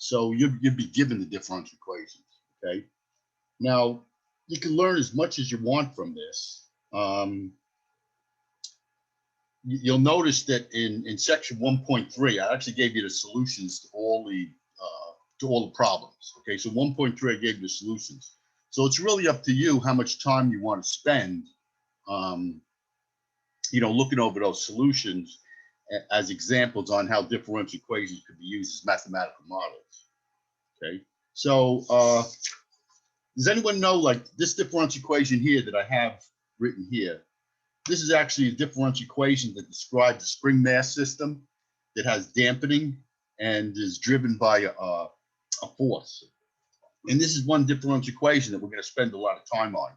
So you'd be given the differential equations. Okay. Now you can learn as much as you want from this. You'll notice that in section 1.3, I actually gave you the solutions to all the problems. Okay, so 1.3, I gave you the solutions. So it's really up to you how much time you want to spend, looking over those solutions as examples on how differential equations could be used as mathematical models. Okay, so does anyone know, like, this differential equation here that I have written here? This is actually a differential equation that describes a spring mass system that has dampening and is driven by a force. And this is one differential equation that we're going to spend a lot of time on.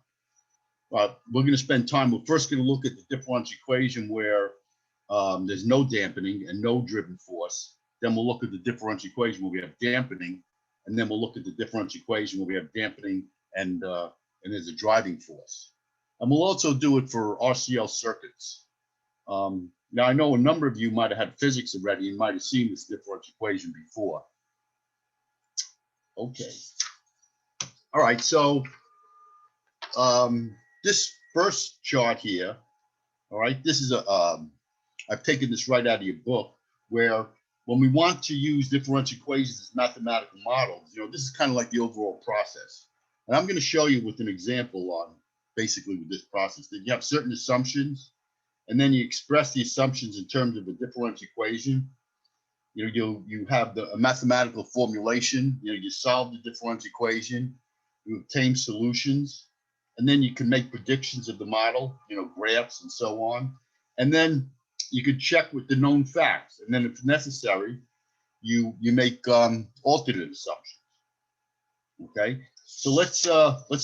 We're going to spend time, we're first going to look at the differential equation where there's no dampening and no driven force. Then we'll look at the differential equation where we have dampening. And then we'll look at the differential equation where we have dampening and there's a driving force. And we'll also do it for RCL circuits. Now, I know a number of you might have had physics already and might have seen this differential equation before. Okay. All right, so this first chart here, all right, this is I've taken this right out of your book, where when we want to use differential equations as mathematical models, this is kind of like the overall process. And I'm going to show you with an example on basically with this process that you have certain assumptions, and then you express the assumptions in terms of a differential equation. You have a mathematical formulation. You solve the differential equation, you obtain solutions, and then you can make predictions of the model, graphs and so on. And then you could check with the known facts, and then if necessary, you make alternate assumptions. Okay, so let's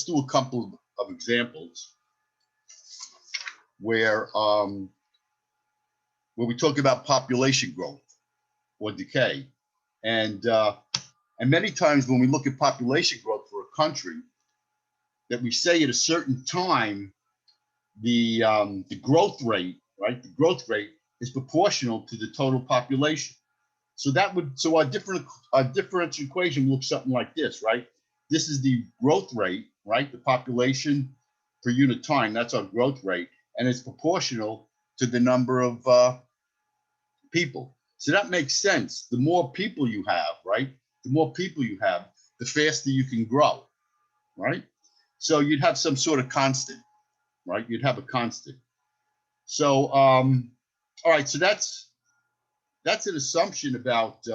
do a couple of examples where we talk about population growth or decay, and many times when we look at population growth for a country, that we say at a certain time the growth rate, right? The growth rate is proportional to the total population. So our differential equation looks something like this, right? This is the growth rate, right? The population per unit time, that's our growth rate, and it's proportional to the number of people. So that makes sense. The more people you have, right? The more people you have, the faster you can grow, right? So you'd have some sort of constant, right? You'd have a constant. So, all right, so that's an assumption about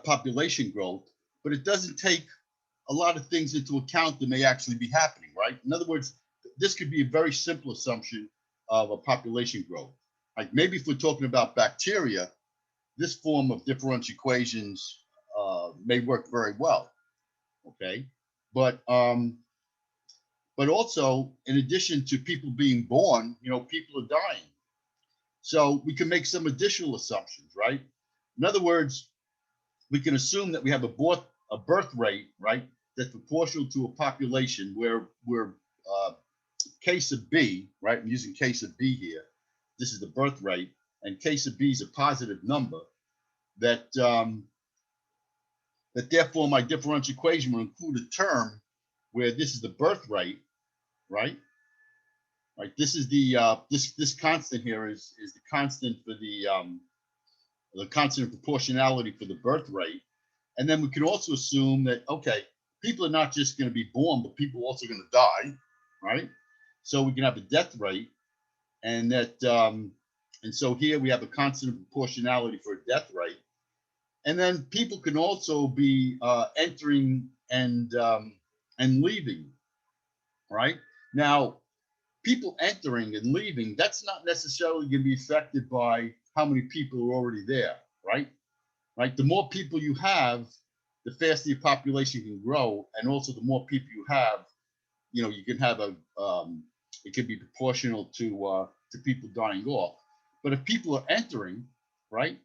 population growth, but it doesn't take a lot of things into account that may actually be happening, right? In other words, this could be a very simple assumption of a population growth. Like maybe if we're talking about bacteria, this form of differential equations may work very well, okay? But also, in addition to people being born, people are dying. So we can make some additional assumptions, right? In other words, we can assume that we have a birth rate, right, that's proportional to a population where we're case of B, right? I'm using case of B here. This is the birth rate, and case of B is a positive number. That therefore my differential equation will include a term where this is the birth rate, right? Right. This is the this constant here is the constant for the constant of proportionality for the birth rate. And then we can also assume that, okay, people are not just going to be born, but people are also going to die, right? So we can have a death rate, and so here we have a constant of proportionality for a death rate. And then people can also be entering and leaving, right? Now, people entering and leaving, that's not necessarily going to be affected by how many people are already there, right? Right. The more people you have, the faster your population can grow, and also the more people you have, you can have it can be proportional to people dying off. But if people are entering, right,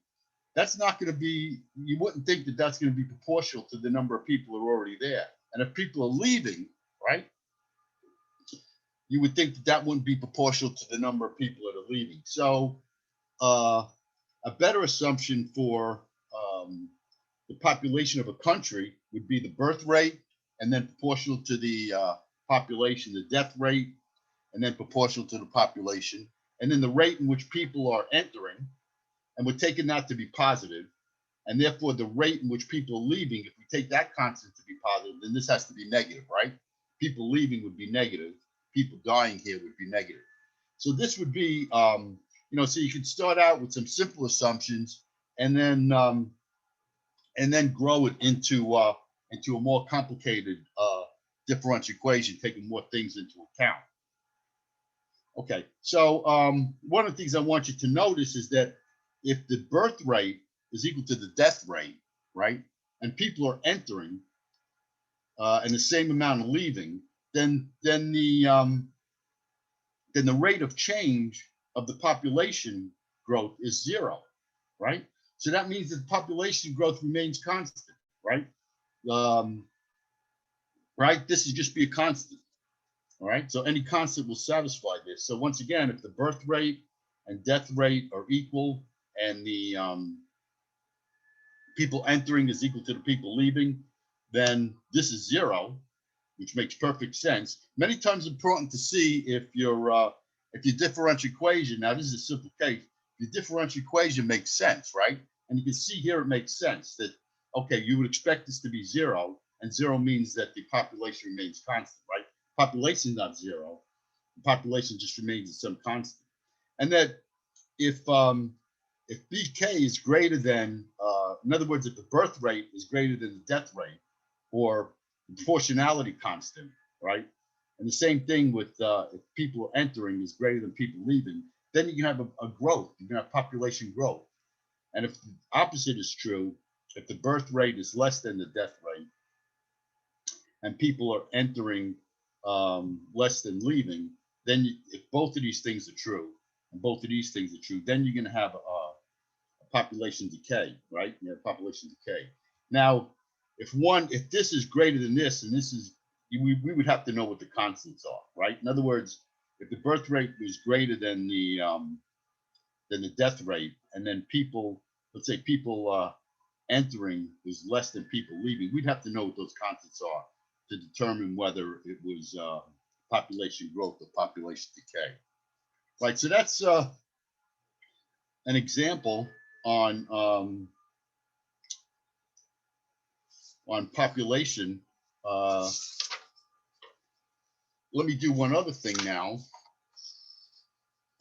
that's not going to be. You wouldn't think that that's going to be proportional to the number of people who are already there. And if people are leaving, right, you would think that that wouldn't be proportional to the number of people that are leaving. So a better assumption for the population of a country would be the birth rate, and then proportional to the population, the death rate, and then proportional to the population, and then the rate in which people are entering, and we're taking that to be positive, and therefore the rate in which people are leaving, if we take that constant to be positive, then this has to be negative, right? People leaving would be negative, people dying here would be negative. So this would be, so you could start out with some simple assumptions, and then grow it into a more complicated differential equation, taking more things into account. Okay, so one of the things I want you to notice is that if the birth rate is equal to the death rate, right, and people are entering and the same amount of leaving, then the rate of change of the population growth is 0, right? So that means that the population growth remains constant, right? Right? This is just be a constant. All right. So any constant will satisfy this. So once again, if the birth rate and death rate are equal, and the people entering is equal to the people leaving, then this is 0, which makes perfect sense. Many times important to see if your differential equation, now this is a simple case, the differential equation makes sense, right? And you can see here it makes sense that, okay, you would expect this to be 0, and 0 means that the population remains constant, right? Population is not 0. The population just remains at some constant. And that if BK is greater than, in other words, if the birth rate is greater than the death rate, or the proportionality constant, right? And the same thing with if people entering is greater than people leaving, then you can have a growth. You can have population growth. And if the opposite is true, if the birth rate is less than the death rate, and people are entering less than leaving, then if both of these things are true, and both of these things are true, then you're going to have a population decay, right? You have population decay. Now, if this is greater than this, and this is, we would have to know what the constants are, right? In other words, if the birth rate was greater than the death rate, and then people, let's say people entering was less than people leaving, we'd have to know what those constants are to determine whether it was population growth or population decay. Right, so that's an example on population. Let me do one other thing now.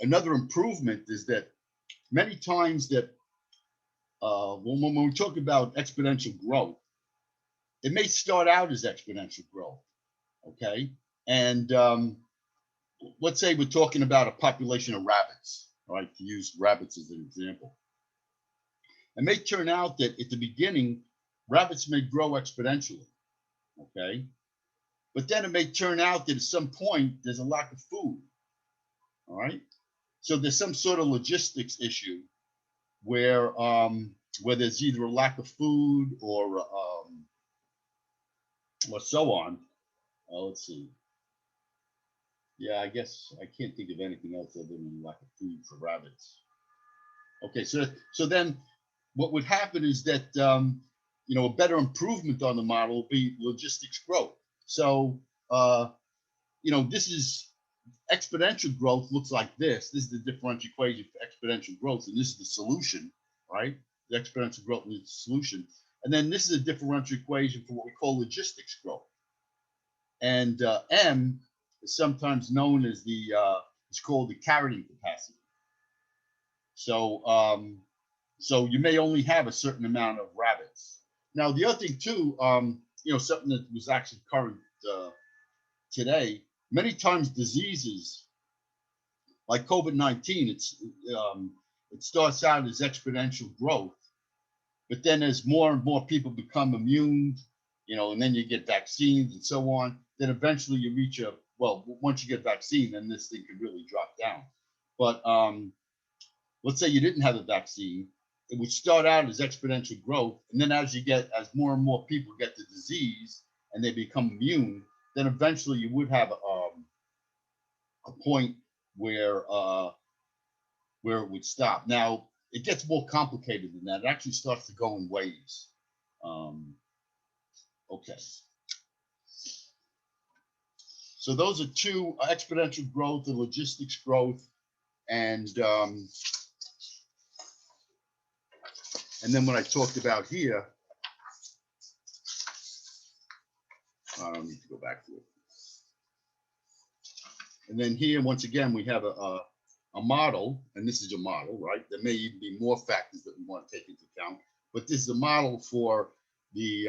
Another improvement is that many times that when we talk about exponential growth, it may start out as exponential growth, okay? And let's say we're talking about a population of rabbits, all right, to use rabbits as an example. It may turn out that at the beginning, rabbits may grow exponentially, okay? But then it may turn out that at some point there's a lack of food, all right? So there's some sort of logistics issue where there's either a lack of food or so on. Let's see. Yeah, I guess I can't think of anything else other than lack of food for rabbits. Okay, so then what would happen is that a better improvement on the model will be logistics growth. So this is exponential growth looks like this. This is the differential equation for exponential growth, and this is the solution, right? The exponential growth is the solution. And then this is a differential equation for what we call logistics growth. And M is sometimes known as it's called the carrying capacity. So so you may only have a certain amount of rabbits. Now the other thing too, something that was actually current today, many times diseases like COVID-19, it starts out as exponential growth, but then as more and more people become immune, and then you get vaccines and so on, then eventually you reach once you get vaccine, then this thing could really drop down. But let's say you didn't have a vaccine, it would start out as exponential growth, and then as more and more people get the disease and they become immune, then eventually you would have a point where it would stop. Now it gets more complicated than that. It actually starts to go in waves. Okay. So those are two: exponential growth and logistics growth, and then what I talked about here. I don't need to go back to it. And then here, once again, we have a model, and this is a model, right? There may even be more factors that we want to take into account, but this is a model for the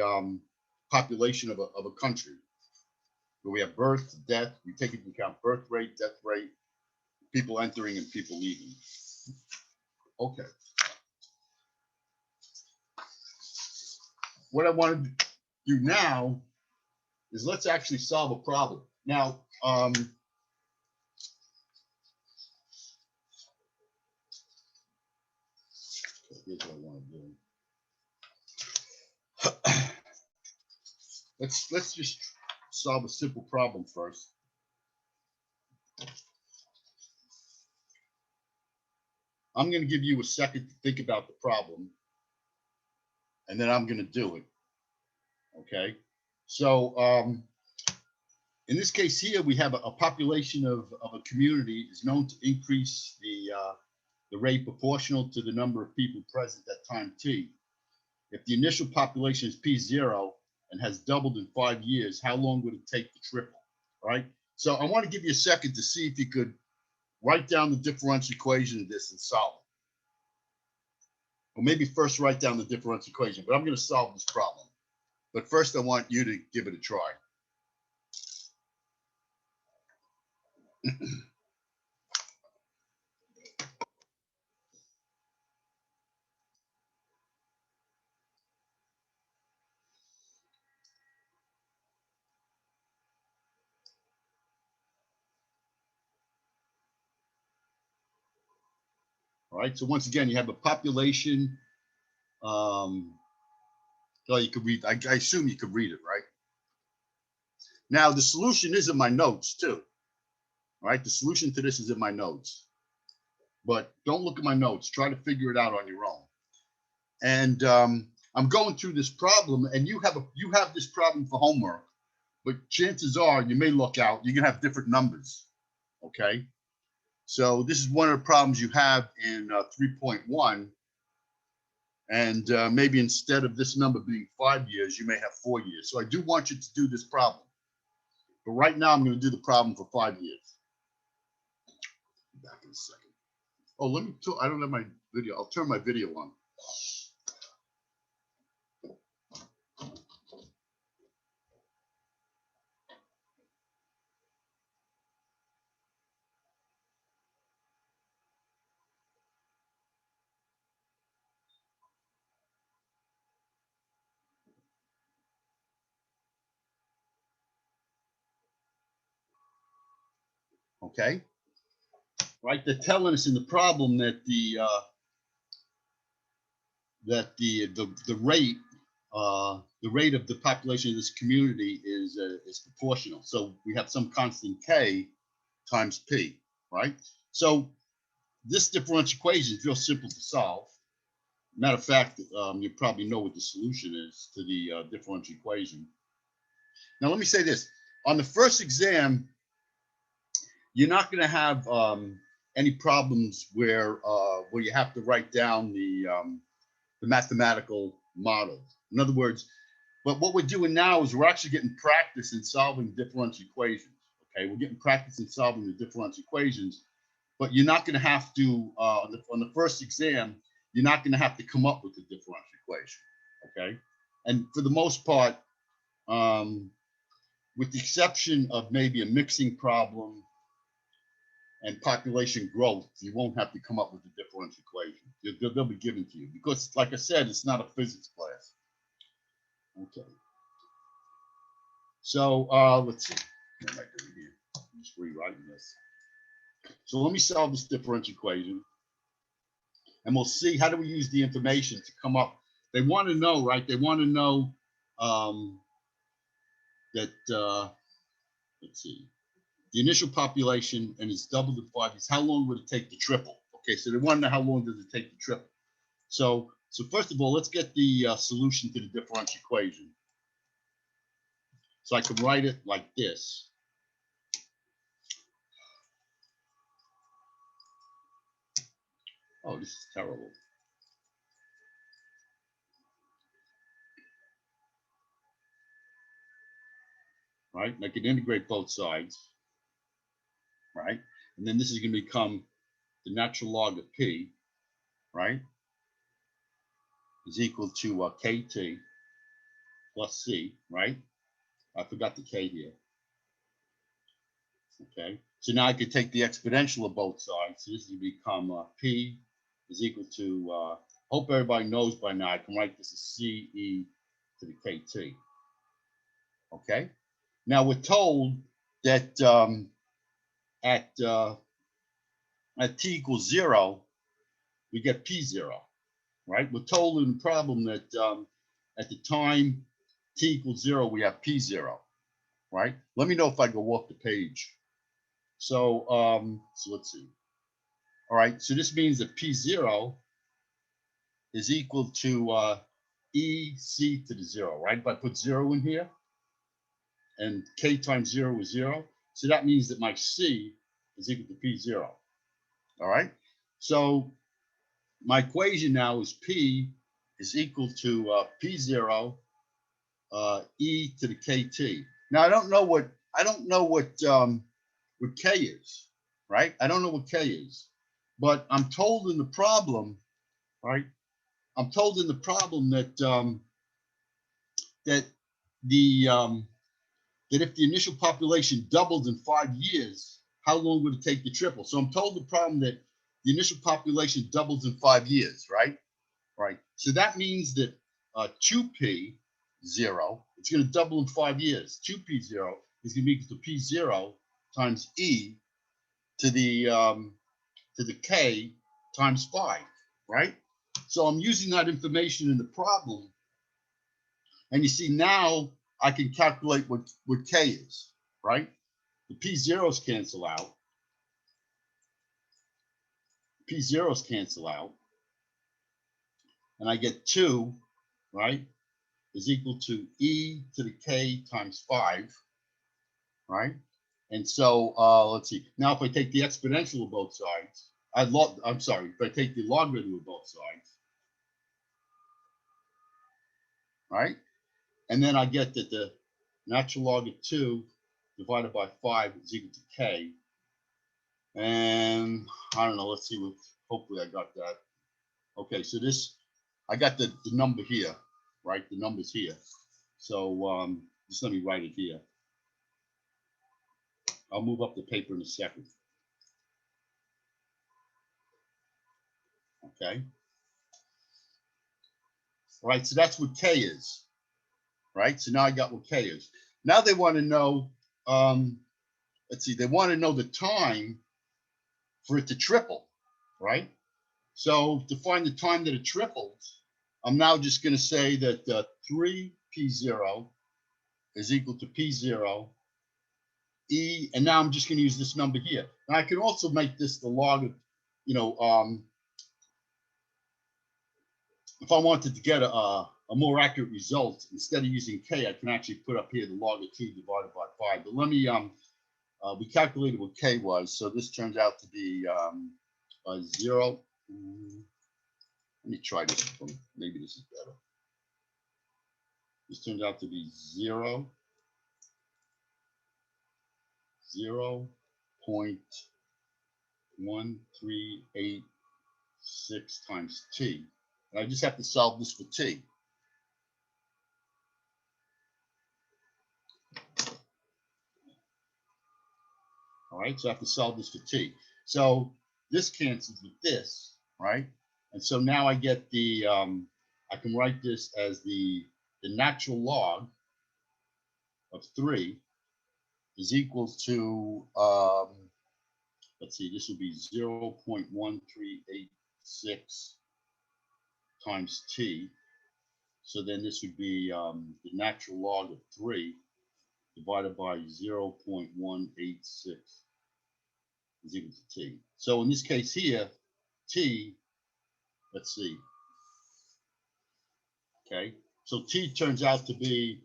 population of a country, where we have birth, death. We take into account birth rate, death rate, people entering and people leaving. Okay. What I want to do now is let's actually solve a problem. Now, here's what I want to do. Let's just solve a simple problem first. I'm going to give you a second to think about the problem, and then I'm going to do it. Okay. So in this case here, we have a population of a community is known to increase the rate proportional to the number of people present at time t. If the initial population is P0 and has doubled in 5 years, how long would it take to triple? All right. So I want to give you a second to see if you could write down the differential equation of this and solve it. Or maybe first write down the differential equation, but I'm going to solve this problem. But first, I want you to give it a try. All right. So once again, you have a population. So you could read. I assume you could read it, right? Now the solution is in my notes too. All right. The solution to this is in my notes. But don't look at my notes. Try to figure it out on your own. And I'm going through this problem, and you have this problem for homework. But chances are you may look out. You're gonna have different numbers. Okay. So this is one of the problems you have in 3.1. And maybe instead of this number being 5 years, you may have 4 years. So I do want you to do this problem. But right now, I'm going to do the problem for 5 years. Back in a second. Oh, let me. I don't have my video. I'll turn my video on. Okay. Right. They're telling us in the problem that the rate of the population of this community is proportional. So we have some constant k times p, right? So this differential equation is real simple to solve. Matter of fact, you probably know what the solution is to the differential equation. Now, let me say this. On the first exam, you're not going to have any problems where you have to write down the mathematical model. In other words, but what we're doing now is we're actually getting practice in solving differential equations. Okay, we're getting practice in solving the differential equations, but you're not going to have to on the first exam, you're not going to have to come up with the differential equation. Okay, and for the most part, with the exception of maybe a mixing problem and population growth, you won't have to come up with the differential equation. They'll be given to you because, like I said, it's not a physics class. Okay. So let's see. What am I doing here? I'm just rewriting this. So let me solve this differential equation, and we'll see how do we use the information to come up. They want to know, right? They want to know that. Let's see. The initial population and it's doubled in 5 years. How long would it take to triple? Okay, so they want to know how long does it take to triple. So So first of all, let's get the solution to the differential equation. So I can write it like this. Oh, this is terrible. Right? And I can integrate both sides. Right? And then this is going to become the natural log of P, right, is equal to KT plus C, right? I forgot the K here. Okay. So now I could take the exponential of both sides. So this will become P is equal to, hope everybody knows by now, I can write this as CE to the KT. Okay. Now we're told that at T equals 0, we get P0, right? We're told in the problem that at the time T equals 0, we have P0, right? Let me know if I go off the page. So, so let's see. All right, so this means that P0 is equal to EC to the 0, right? If I put 0 in here, and K times 0 is 0, so that means that my C is equal to P0, all right? So my equation now is P is equal to P0 E to the KT. Now I don't know what K is, right? I don't know what K is, but I'm told in the problem, right? I'm told in the problem that that the that if the initial population doubled in 5 years, how long would it take to triple? So I'm told the problem that the initial population doubles in 5 years, right? Right. So that means that 2P0, it's going to double in 5 years. 2P0 is going to be equal to P0 times E to the K times 5, right? So I'm using that information in the problem. And you see now I can calculate what K is, right? The P0s cancel out. P0s cancel out. And I get 2, right, is equal to E to the K times 5, right? And so let's see. Now, if I take the exponential of both sides, I'm sorry, if I take the logarithm of both sides, right? And then I get that the natural log of 2 divided by 5 is equal to K. And I don't know, let's see what, hopefully I got that. Okay, so this, I got the number here, right? The number's here. So just let me write it here. I'll move up the paper in a second. Okay. All right, so that's what K is, right? So now I got what K is. Now they want to know, let's see, they want to know the time for it to triple, right? So to find the time that it triples, I'm now just going to say that 3P0 is equal to P0 E, and now I'm just going to use this number here. And I can also make this the log of, you know, if I wanted to get a more accurate result, instead of using K, I can actually put up here the log of 2 divided by 5. But let me, we calculated what K was, so this turns out to be 0. Let me try this one. Maybe this is better. This turns out to be 0.1386 times T. And I just have to solve this for T. All right, so I have to solve this for T. So this cancels with this, right? And so now I get the, I can write this as the natural log of 3 is equal to, let's see, this would be 0.1386 times T. So then this would be the natural log of 3 divided by 0.186 is equal to T. So in this case here, T, let's see, Okay, so T turns out to be,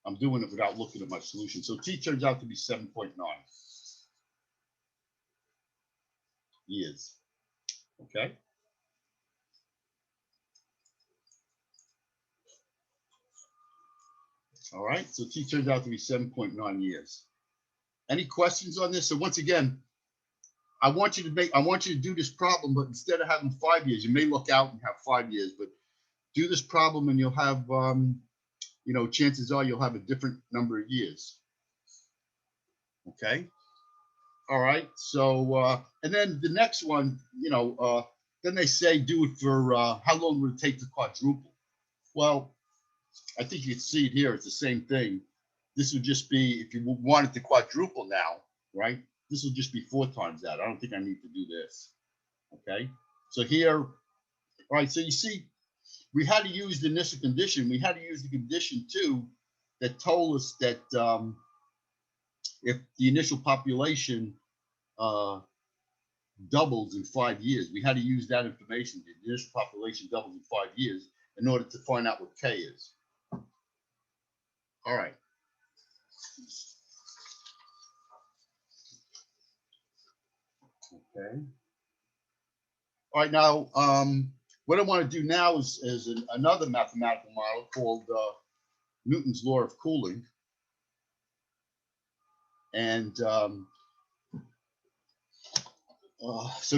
I'm doing it without looking at my solution. So T turns out to be 7.9 years. Okay. All right. So T turns out to be 7.9 years. Any questions on this? So once again, I want you to do this problem, but instead of having 5 years, you may look out and have 5 years, but do this problem and you'll have, chances are you'll have a different number of years. Okay. All right. So, and then the next one, then they say do it for how long would it take to quadruple? Well, I think you can see it here. It's the same thing. This would just be, if you wanted to quadruple now, right? This will just be 4 times that. I don't think I need to do this. Okay. So here, all right. So you see, we had to use the initial condition. We had to use the condition too that told us that if the initial population doubles in 5 years, we had to use that information. The initial population doubles in 5 years in order to find out what K is. All right. Okay. All right. Now, what I want to do now is another mathematical model called Newton's law of cooling. And so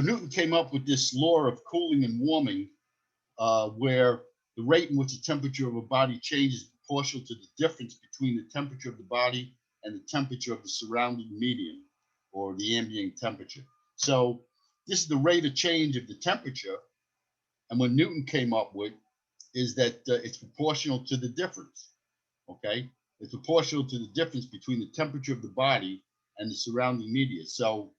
Newton came up with this law of cooling and warming, where the rate in which the temperature of a body changes is proportional to the difference between the temperature of the body and the temperature of the surrounding medium, or the ambient temperature. So this is the rate of change of the temperature. And what Newton came up with is that it's proportional to the difference. Okay, it's proportional to the difference between the temperature of the body and the surrounding media. So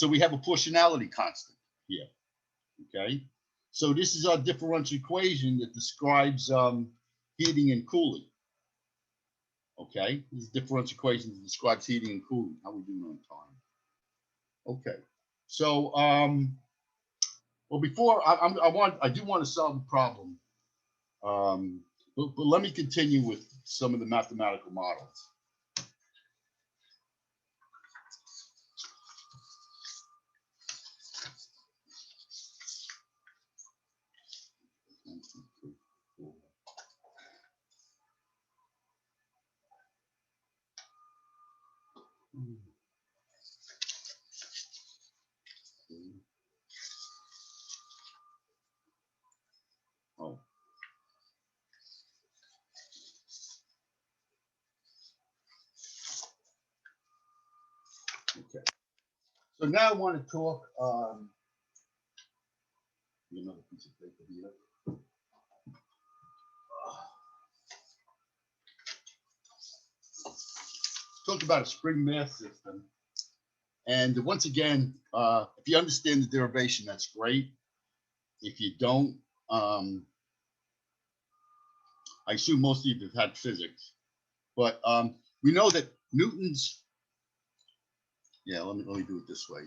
we have a proportionality constant here. Okay, so this is our differential equation that describes heating and cooling. Okay, this is differential equation that describes heating and cooling. How we doing on time? Okay, so well, before I do want to solve the problem, but let me continue with some of the mathematical models. Oh. Okay. So now I want to talk another piece of paper here. Talk about a spring mass system. And once again, if you understand the derivation, that's great. If you don't, I assume most of you have had physics, but we know that Newton's, let me do it this way.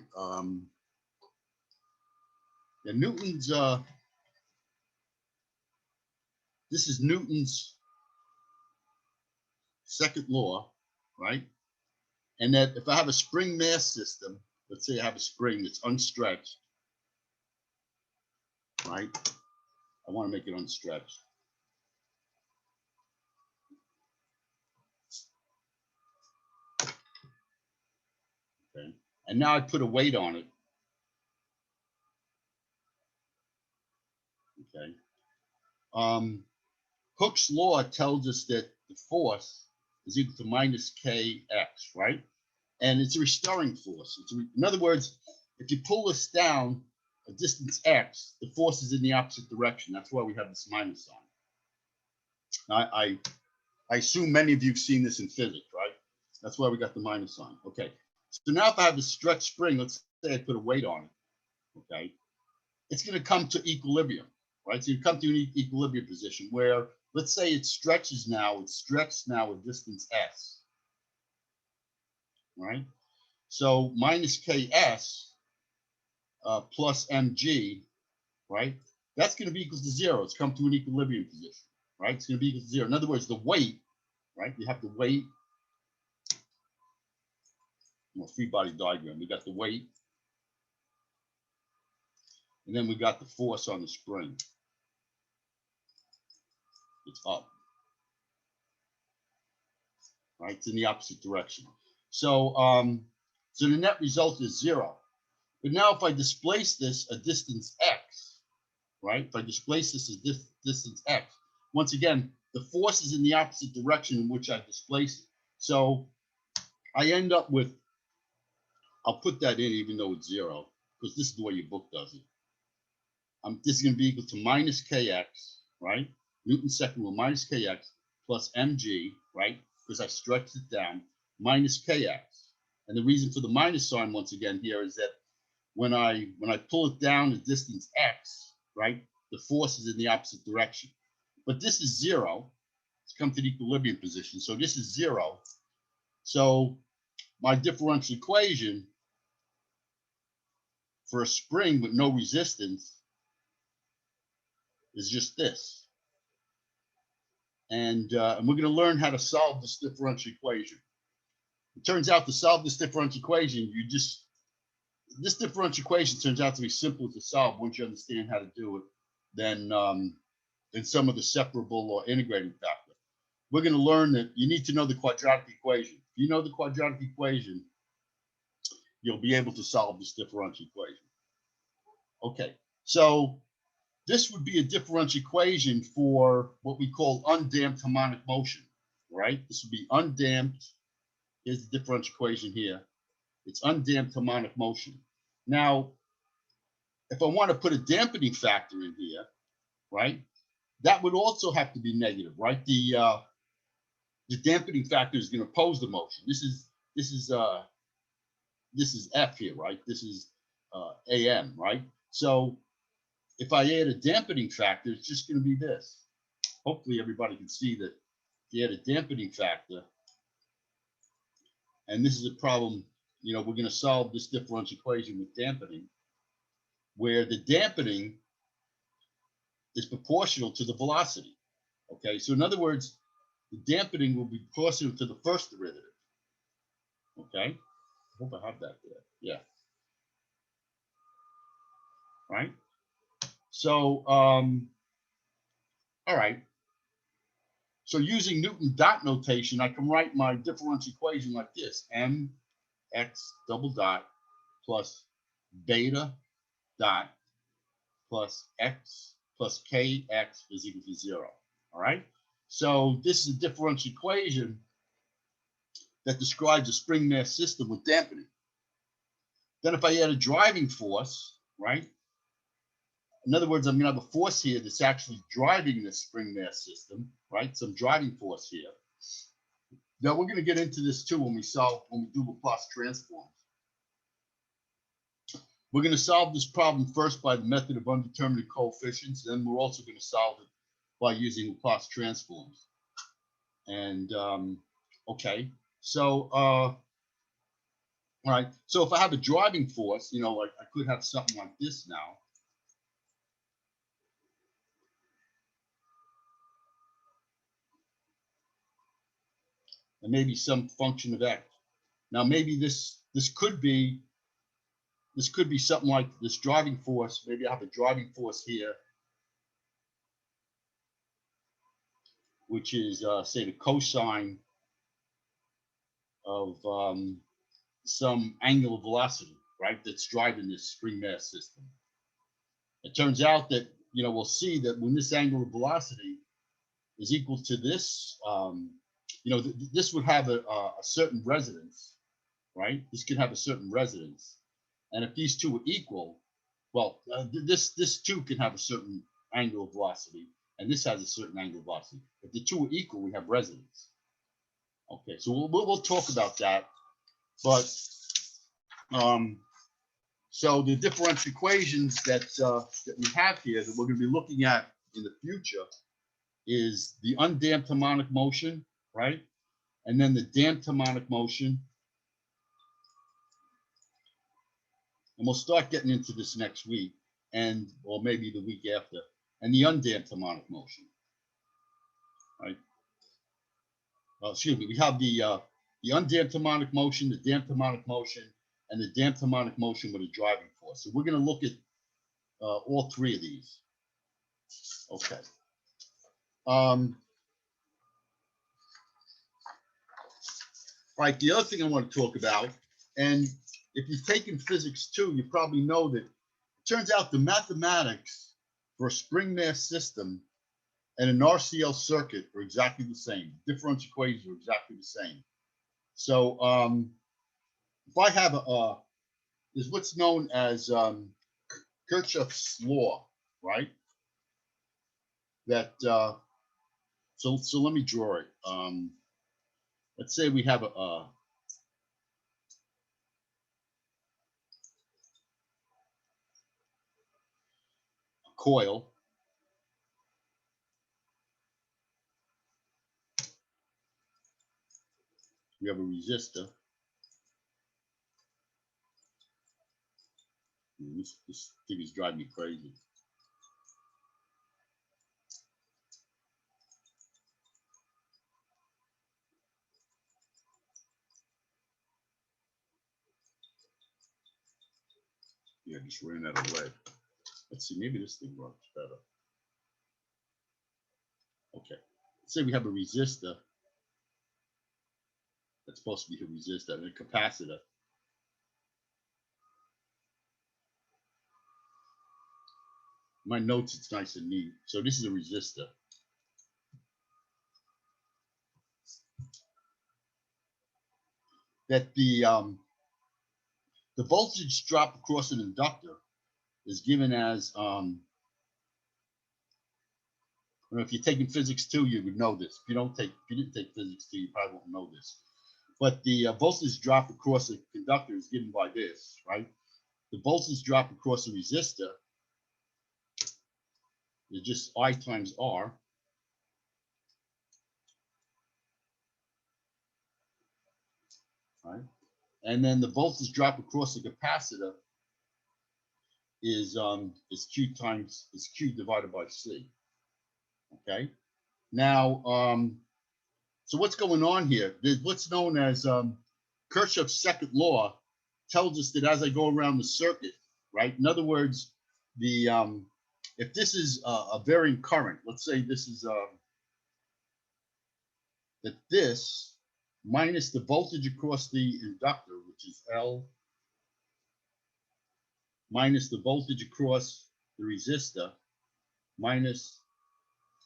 Newton's, this is Newton's second law, right? And that if I have a spring mass system, let's say I have a spring that's unstretched, right? I want to make it unstretched. Okay. And now I put a weight on it. Okay. Hooke's law tells us that the force is equal to minus kx, right? And it's a restoring force. In other words, if you pull this down a distance x, the force is in the opposite direction. That's why we have this minus sign. I assume many of you have seen this in physics, right? That's why we got the minus sign. Okay. So now if I have a stretched spring, let's say I put a weight on it, okay, it's going to come to equilibrium, right? So you come to an equilibrium position where, let's say it stretches now, it's stretched now a distance s, right? So minus ks plus mg right? That's going to be equal to 0. It's come to an equilibrium position, right? It's going to be equal to 0. In other words, the weight, right? You have the weight, free body diagram. We got the weight, and then we got the force on the spring. It's up, right? It's in the opposite direction. So, so the net result is 0. But now if I displace this a distance x, right? If I displace this as distance x, once again, the force is in the opposite direction in which I displace it. So I end up with, I'll put that in even though it's 0, because this is the way your book does it. This is going to be equal to minus kx, right? Newton's second rule minus kx plus mg, right? Because I stretched it down, minus kx. And the reason for the minus sign, once again, here is that when I pull it down a distance x, right, the force is in the opposite direction. But this is 0. It's come to the equilibrium position. So this is 0. So my differential equation for a spring with no resistance is just this. And we're going to learn how to solve this differential equation. It turns out to solve this differential equation, this differential equation turns out to be simple to solve once you understand how to do it than some of the separable or integrating factor. We're going to learn that you need to know the quadratic equation. If you know the quadratic equation, you'll be able to solve this differential equation. Okay, so this would be a differential equation for what we call undamped harmonic motion, right? This would be undamped. Here's the differential equation here. It's undamped harmonic motion. Now, if I want to put a dampening factor in here, right, that would also have to be negative, right? The dampening factor is going to oppose the motion. This is F here, right? This is AM, right? So if I add a dampening factor, it's just going to be this. Hopefully everybody can see that if you add a dampening factor, and this is a problem, we're going to solve this differential equation with dampening, where the dampening is proportional to the velocity. Okay, so in other words, the dampening will be proportional to the first derivative. Okay, I hope I have that there. Yeah. Right. So, all right. So using Newton dot notation, I can write my differential equation like this: mx double dot plus beta dot plus x plus kx is equal to 0. All right. So this is a differential equation that describes a spring mass system with dampening. Then if I add a driving force, right? In other words, I'm going to have a force here that's actually driving this spring mass system, right? Some driving force here. Now we're going to get into this too when we do Laplace transforms. We're going to solve this problem first by the method of undetermined coefficients. Then we're also going to solve it by using Laplace transforms. And okay, so all right. So if I have a driving force, like I could have something like this now. And maybe some function of x. Now maybe this could be something like this driving force. Maybe I have a driving force here, which is say the cosine of some angular velocity, right? That's driving this spring mass system. It turns out that we'll see that when this angular velocity is equal to this, this would have a certain resonance, right? This could have a certain resonance. And if these two are equal, well, this too can have a certain angular velocity, and this has a certain angular velocity. If the two are equal, we have resonance. Okay, so we'll talk about that. But so the differential equations that we have here that we're going to be looking at in the future is the undamped harmonic motion, right? And then the damped harmonic motion. And we'll start getting into this next week. and or maybe the week after, and the undamped harmonic motion, right? Excuse me, we have the undamped harmonic motion, the damped harmonic motion, and the damped harmonic motion with a driving force. So we're going to look at all three of these. Okay. Right, the other thing I want to talk about, and if you've taken physics 2, you probably know that it turns out the mathematics for a spring mass system and an RCL circuit are exactly the same. Differential equations are exactly the same. So if I have there's what's known as Kirchhoff's law, right? That so let me draw it. Let's say we have a coil. We have a resistor. This thing is driving me crazy. Yeah, just ran out of lead. Let's see, maybe this thing works better. Okay, let's say we have a resistor. That's supposed to be a resistor and a capacitor. My notes, it's nice and neat. So this is a resistor. That the voltage drop across an inductor is given as I don't know if you're taking physics 2, you would know this. If you didn't take physics 2, you probably won't know this. But the voltage drop across a conductor is given by this, right? The voltage drop across a resistor is just I times R. Right? And then the voltage drop across the capacitor is Q divided by C. Okay. Now, so what's going on here? There's what's known as Kirchhoff's second law tells us that as I go around the circuit, right? In other words, the if this is a varying current, let's say this is that this minus the voltage across the inductor, which is L, minus the voltage across the resistor, minus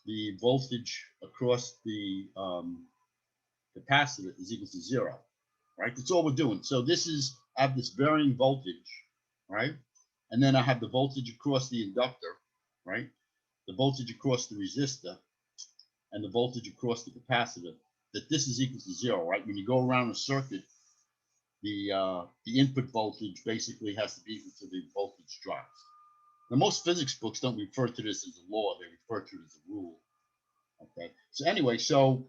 the voltage across the capacitor is equal to 0, right? That's all we're doing. So this is, I have this varying voltage, right? And then I have the voltage across the inductor, right? The voltage across the resistor and the voltage across the capacitor, that this is equal to 0, right? When you go around a circuit, the input voltage basically has to be equal to the voltage drops. Now, most physics books don't refer to this as a law, they refer to it as a rule. Okay, so anyway, so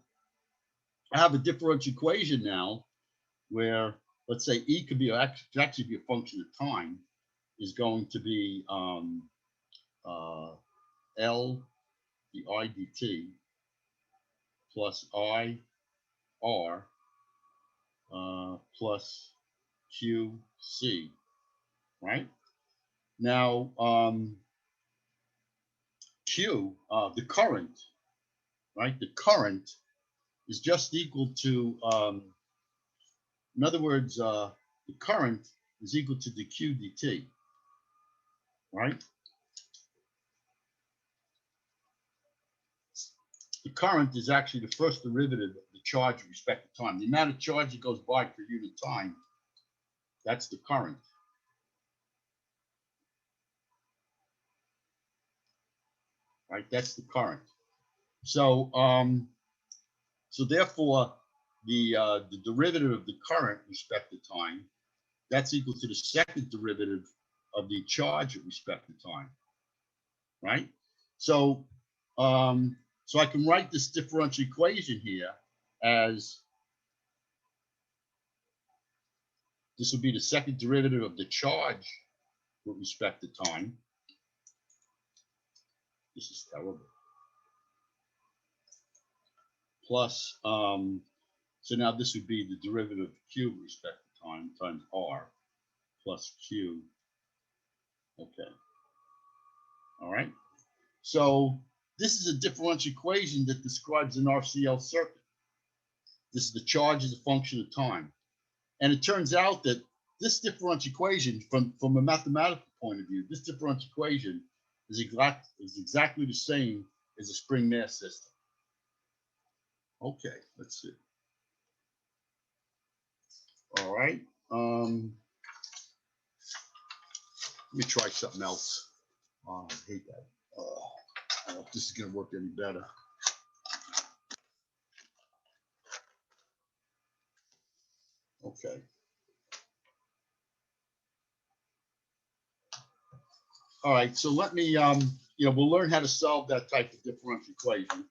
I have a differential equation now where, let's say, E could be actually be a function of time, is going to be L the I dt plus I R plus QC, right? Now, Q, the current, right? The current is just equal to, in other words, the current is equal to the Q dt, right? The current is actually the first derivative of the charge with respect to time. The amount of charge that goes by per unit time, that's the current. Right, that's the current. So, so therefore, the derivative of the current with respect to time, that's equal to the second derivative of the charge with respect to time. Right. So, so I can write this differential equation here as this would be the second derivative of the charge with respect to time. This is terrible. Plus, so now this would be the derivative of Q with respect to time times R plus Q. Okay. All right. So this is a differential equation that describes an RCL circuit. This is the charge as a function of time. And it turns out that this differential equation, from a mathematical point of view, this differential equation is exactly the same as a spring mass system. Okay, let's see. All right. Let me try something else. Oh, I hate that. I don't know if this is going to work any better. Okay. All right. So let me, we'll learn how to solve that type of differential equation.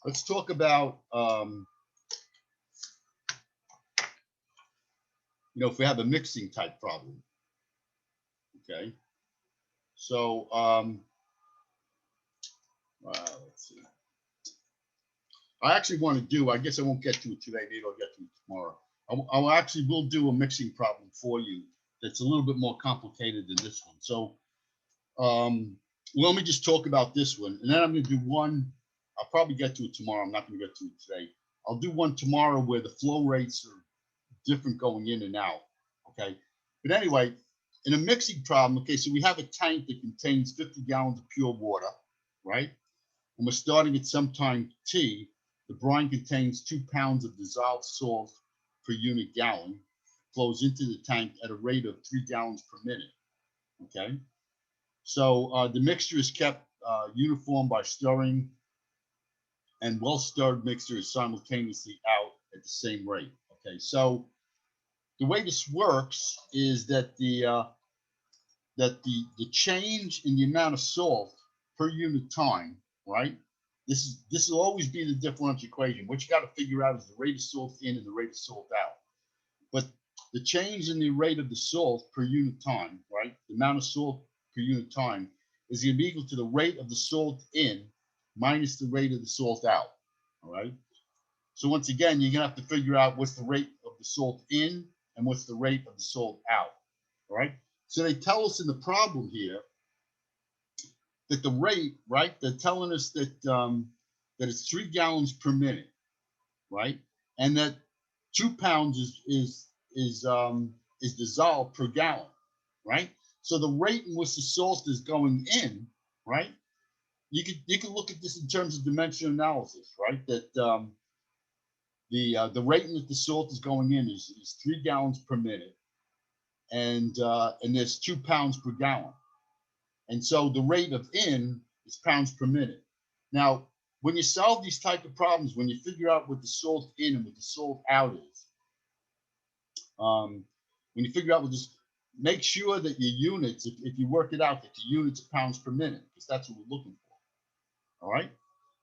Let's talk about, if we have a mixing type problem. Okay. So, let's see. I actually want to do, I guess I won't get to it today. Maybe I'll get to it tomorrow. I actually will do a mixing problem for you that's a little bit more complicated than this one. So let me just talk about this one. And then I'm going to do one. I'll probably get to it tomorrow. I'm not going to get to it today. I'll do one tomorrow where the flow rates are different going in and out. Okay. But anyway, in a mixing problem, okay, so we have a tank that contains 50 gallons of pure water, right? And we're starting at some time t. The brine contains 2 pounds of dissolved salt per unit gallon, flows into the tank at a rate of 3 gallons per minute. Okay. So the mixture is kept uniform by stirring, and well-stirred mixture is simultaneously out at the same rate. Okay. So the way this works is that the change in the amount of salt per unit time, right? This will always be the differential equation. What you got to figure out is the rate of salt in and the rate of salt out. But the change in the rate of the salt per unit time, right? The amount of salt per unit time is going to be equal to the rate of the salt in minus the rate of the salt out. All right. So once again, you're going to have to figure out what's the rate of the salt in and what's the rate of the salt out. All right. So they tell us in the problem here that the rate, right? They're telling us that that it's 3 gallons per minute, right? And that 2 pounds is dissolved per gallon, right? So the rate in which the salt is going in, right? You could look at this in terms of dimensional analysis, right? That the rate in which the salt is going in is 3 gallons per minute, and there's 2 pounds per gallon. And so the rate of in is pounds per minute. Now, when you solve these type of problems, when you figure out what the salt in and what the salt out is, when you figure out what this, make sure that your units, if you work it out, that your units are pounds per minute, because that's what we're looking for. All right.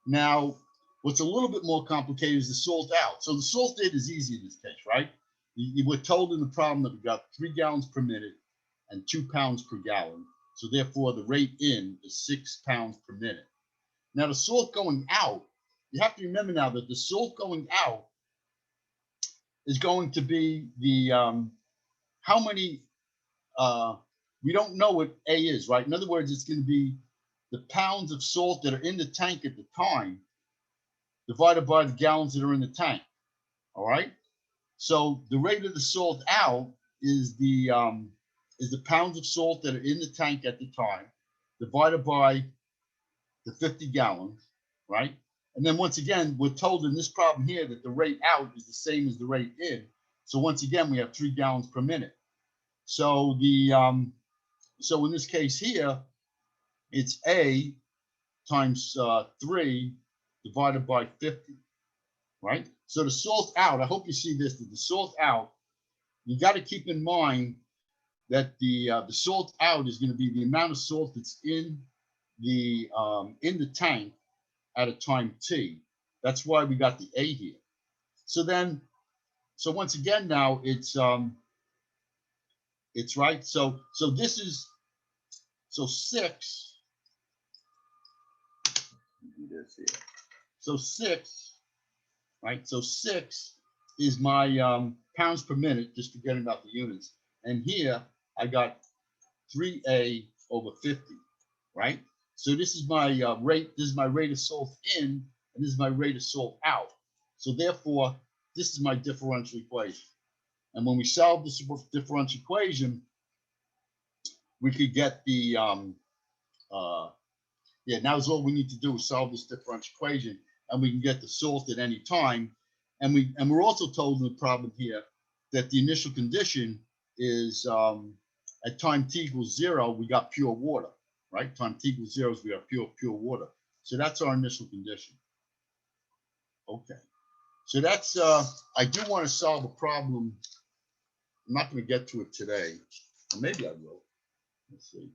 Now, what's a little bit more complicated is the salt out. So the salt in is easy in this case, right? You were told in the problem that we got 3 gallons per minute and 2 pounds per gallon. So therefore, the rate in is 6 pounds per minute. Now, the salt going out, you have to remember now that the salt going out is going to be the, how many, we don't know what A is, right? In other words, it's going to be the pounds of salt that are in the tank at the time divided by the gallons that are in the tank, all right? So the rate of the salt out is the pounds of salt that are in the tank at the time divided by the 50 gallons, right? And then once again, we're told in this problem here that the rate out is the same as the rate in. So once again, we have 3 gallons per minute. So so in this case here, it's A times 3 divided by 50, right? So the salt out, I hope you see this, that the salt out, you got to keep in mind that the salt out is going to be the amount of salt that's in the tank at a time t. That's why we got the A here. So then, so once again now it's right. So this is, so 6 do this here. So 6, right? So 6 is my pounds per minute, just forgetting about the units. And here I got 3A over 50, right? So this is my rate. This is my rate of salt in, and this is my rate of salt out. So therefore, this is my differential equation. And when we solve this differential equation, we could get the now is all we need to do is solve this differential equation, and we can get the salt at any time. And we're also told in the problem here that the initial condition is at time t equals 0, we got pure water, right? Time t equals 0 is we have pure water. So that's our initial condition. Okay. So that's I do want to solve a problem. I'm not going to get to it today, or maybe I will. Let's see.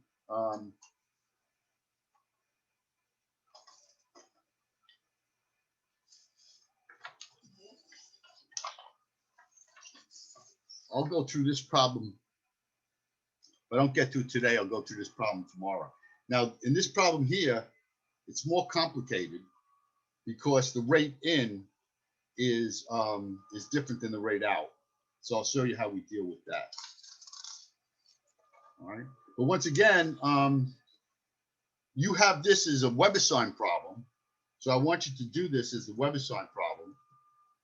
I'll go through this problem. If I don't get to it today, I'll go through this problem tomorrow. Now, in this problem here, it's more complicated because the rate in is different than the rate out. So I'll show you how we deal with that. All right. But once again, you have this as a Weber-Sign problem. So I want you to do this as the Weber-Sign problem.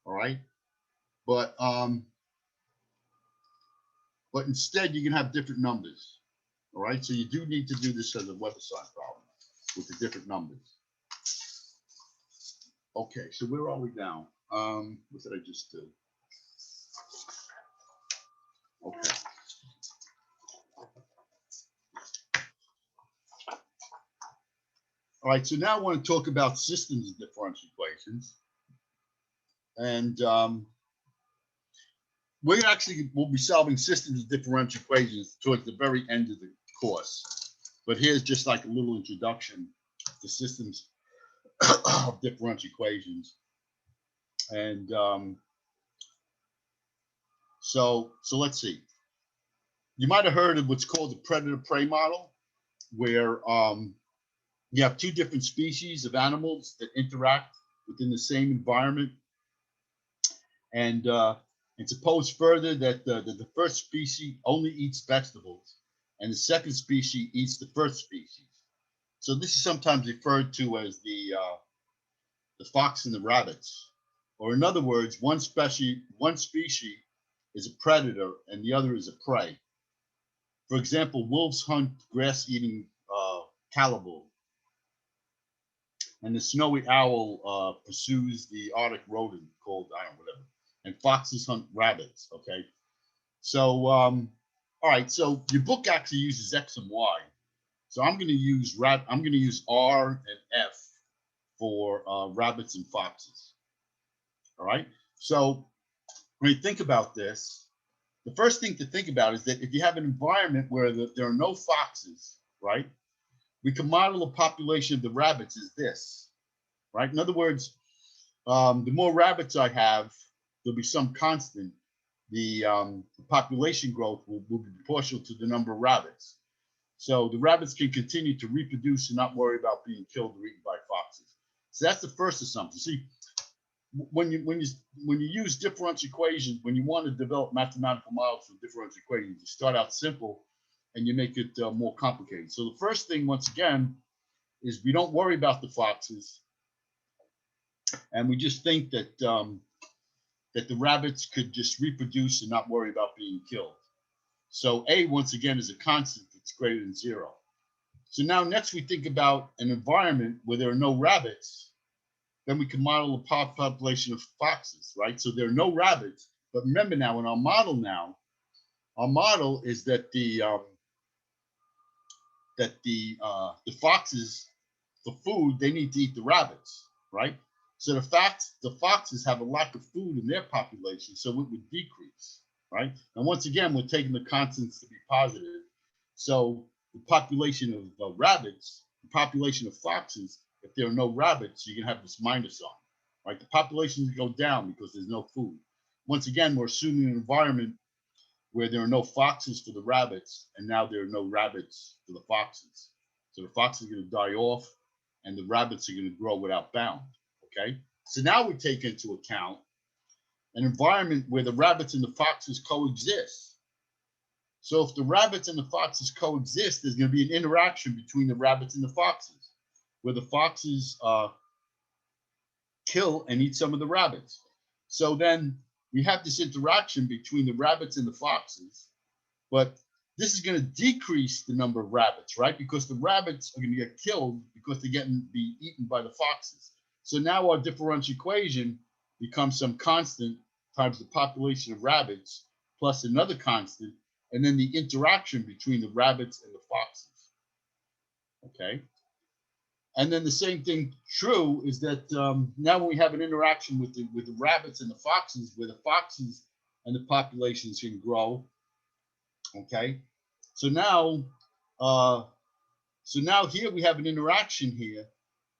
All right. But instead, you can have different numbers. All right. So you do need to do this as a Weber-Sign problem with the different numbers. Okay. So where are we now? What did I just do? Okay. All right, so now I want to talk about systems of differential equations. And we'll be solving systems of differential equations towards the very end of the course. But here's just like a little introduction to systems of differential equations. And so let's see. You might have heard of what's called the predator-prey model, where you have two different species of animals that interact within the same environment. And suppose further that the first species only eats vegetables and the second species eats the first species. So this is sometimes referred to as the fox and the rabbits. Or in other words, one species is a predator and the other is a prey. For example, wolves hunt grass-eating calibo, and the snowy owl pursues the Arctic rodent called, I don't know, whatever. And foxes hunt rabbits. Okay. So, all right. So your book actually uses X and Y. So I'm going to use R and F for rabbits and foxes. All right. So when you think about this, the first thing to think about is that if you have an environment where there are no foxes, right, we can model a population of the rabbits as this, right? In other words, the more rabbits I have, there'll be some constant. The population growth will be proportional to the number of rabbits. So the rabbits can continue to reproduce and not worry about being killed or eaten by foxes. So that's the first assumption. See, when you use differential equations, when you want to develop mathematical models for differential equations, you start out simple and you make it more complicated. So the first thing, once again, is we don't worry about the foxes, and we just think that that the rabbits could just reproduce and not worry about being killed. So A, once again, is a constant that's greater than 0. So now next we think about an environment where there are no rabbits, then we can model a population of foxes, right? So there are no rabbits, but remember now in our model is that the foxes, for food, they need to eat the rabbits, right? So the foxes have a lack of food in their population, so it would decrease, right? And once again, we're taking the constants to be positive. So the population of rabbits, the population of foxes, if there are no rabbits, you can have this minus sign, right? The populations go down because there's no food. Once again, we're assuming an environment where there are no foxes for the rabbits, and now there are no rabbits for the foxes. So the foxes are going to die off, and the rabbits are going to grow without bound. Okay, so now we take into account an environment where the rabbits and the foxes coexist. So if the rabbits and the foxes coexist, there's going to be an interaction between the rabbits and the foxes, where the foxes kill and eat some of the rabbits. So then we have this interaction between the rabbits and the foxes, but this is going to decrease the number of rabbits, right? Because the rabbits are going to get killed because they're getting be eaten by the foxes. So now our differential equation becomes some constant times the population of rabbits plus another constant, and then the interaction between the rabbits and the foxes. Okay. And then the same thing true is that now when we have an interaction with the rabbits and the foxes, where the foxes and the populations can grow. Okay. So now here we have an interaction here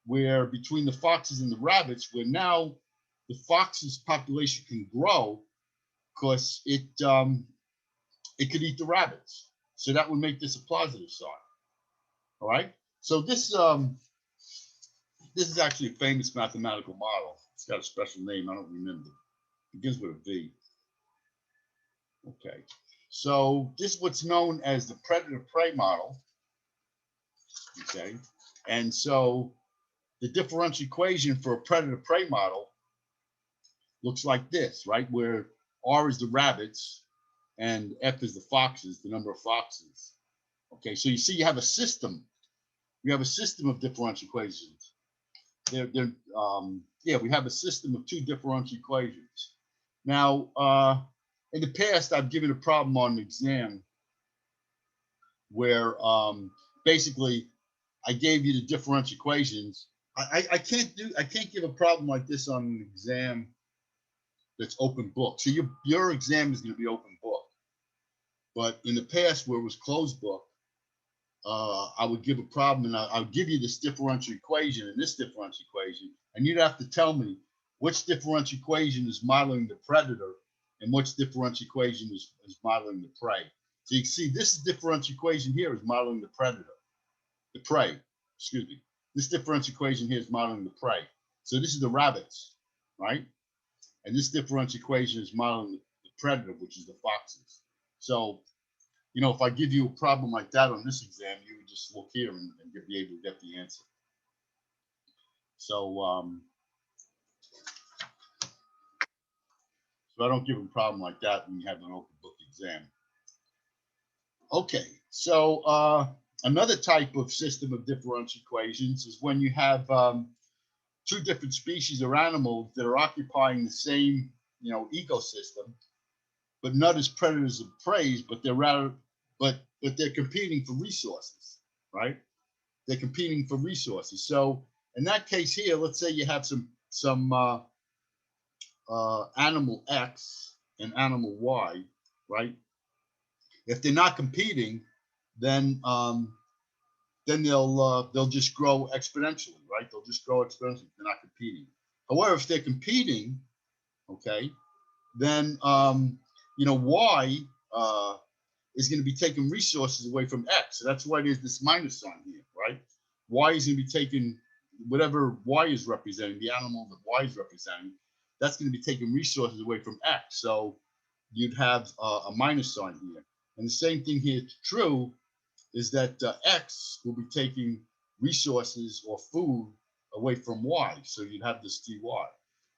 where between the foxes and the rabbits, where now the foxes population can grow because it could eat the rabbits. So that would make this a positive sign. All right. So this is actually a famous mathematical model. It's got a special name. I don't remember. It begins with a V. Okay. So this is what's known as the predator-prey model. Okay. And so the differential equation for a predator-prey model looks like this, right? Where R is the rabbits and F is the foxes, the number of foxes. Okay. So you see you have a system. We have a system of differential equations. We have a system of two differential equations. Now, in the past, I've given a problem on an exam where basically I gave you the differential equations. I can't give a problem like this on an exam that's open book. So your exam is going to be open book. But in the past, where it was closed book, I would give a problem and I'll give you this differential equation and this differential equation, and you'd have to tell me which differential equation is modeling the predator and which differential equation is modeling the prey. So you can see this differential equation here is modeling the predator, the prey, excuse me. This differential equation here is modeling the prey. So this is the rabbits, right? And this differential equation is modeling the predator, which is the foxes. So if I give you a problem like that on this exam, you would just look here and you'll be able to get the answer. So, I don't give a problem like that when you have an open book exam. Okay, so another type of system of differential equations is when you have two different species or animals that are occupying the same, ecosystem, but not as predators and prey, but they're competing for resources, right? They're competing for resources. So in that case here, let's say you have some animal X and animal Y, right? If they're not competing, then they'll just grow exponentially, right? They'll just grow exponentially if they're not competing. However, if they're competing, okay, then Y is going to be taking resources away from X. So that's why there's this minus sign here, right? Y is going to be taking whatever Y is representing, the animal that Y is representing, that's going to be taking resources away from X. So you'd have a minus sign here. And the same thing here is true, is that X will be taking resources or food away from Y. So you'd have this dy.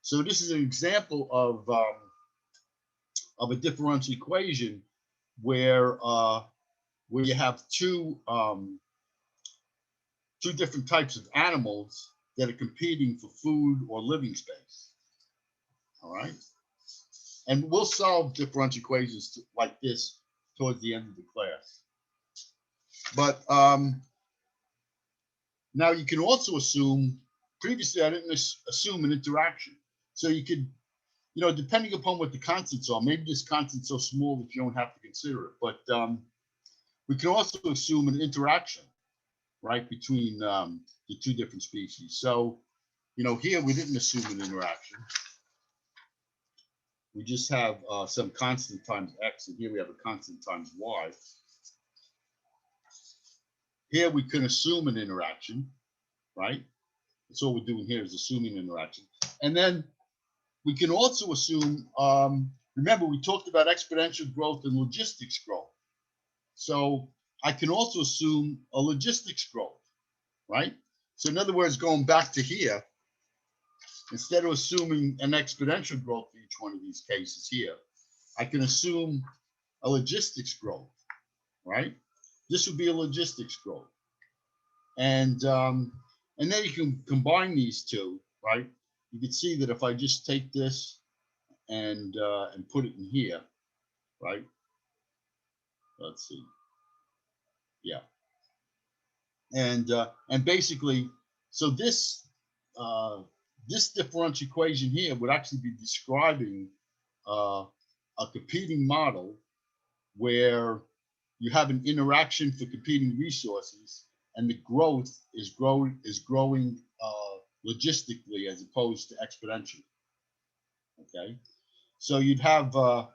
So this is an example of a differential equation where you have two different types of animals that are competing for food or living space. All right, and we'll solve differential equations like this towards the end of the class. But now you can also assume. Previously, I didn't assume an interaction, so you could. Depending upon what the constants are, maybe this constant's so small that you don't have to consider it. But we can also assume an interaction, right, between the two different species. So, here we didn't assume an interaction. We just have some constant times X, and here we have a constant times Y. Here we can assume an interaction, right? That's all we're doing here is assuming interaction. And then we can also assume, remember we talked about exponential growth and logistics growth. So I can also assume a logistics growth, right? So in other words, going back to here, instead of assuming an exponential growth for each one of these cases here, I can assume a logistics growth, right? This would be a logistics growth. And then you can combine these two, right? You can see that if I just take this and put it in here, right? Let's see. Yeah. And basically, so this this differential equation here would actually be describing a competing model where you have an interaction for competing resources, and the growth is growing logistically as opposed to exponentially. Okay, so you'd have a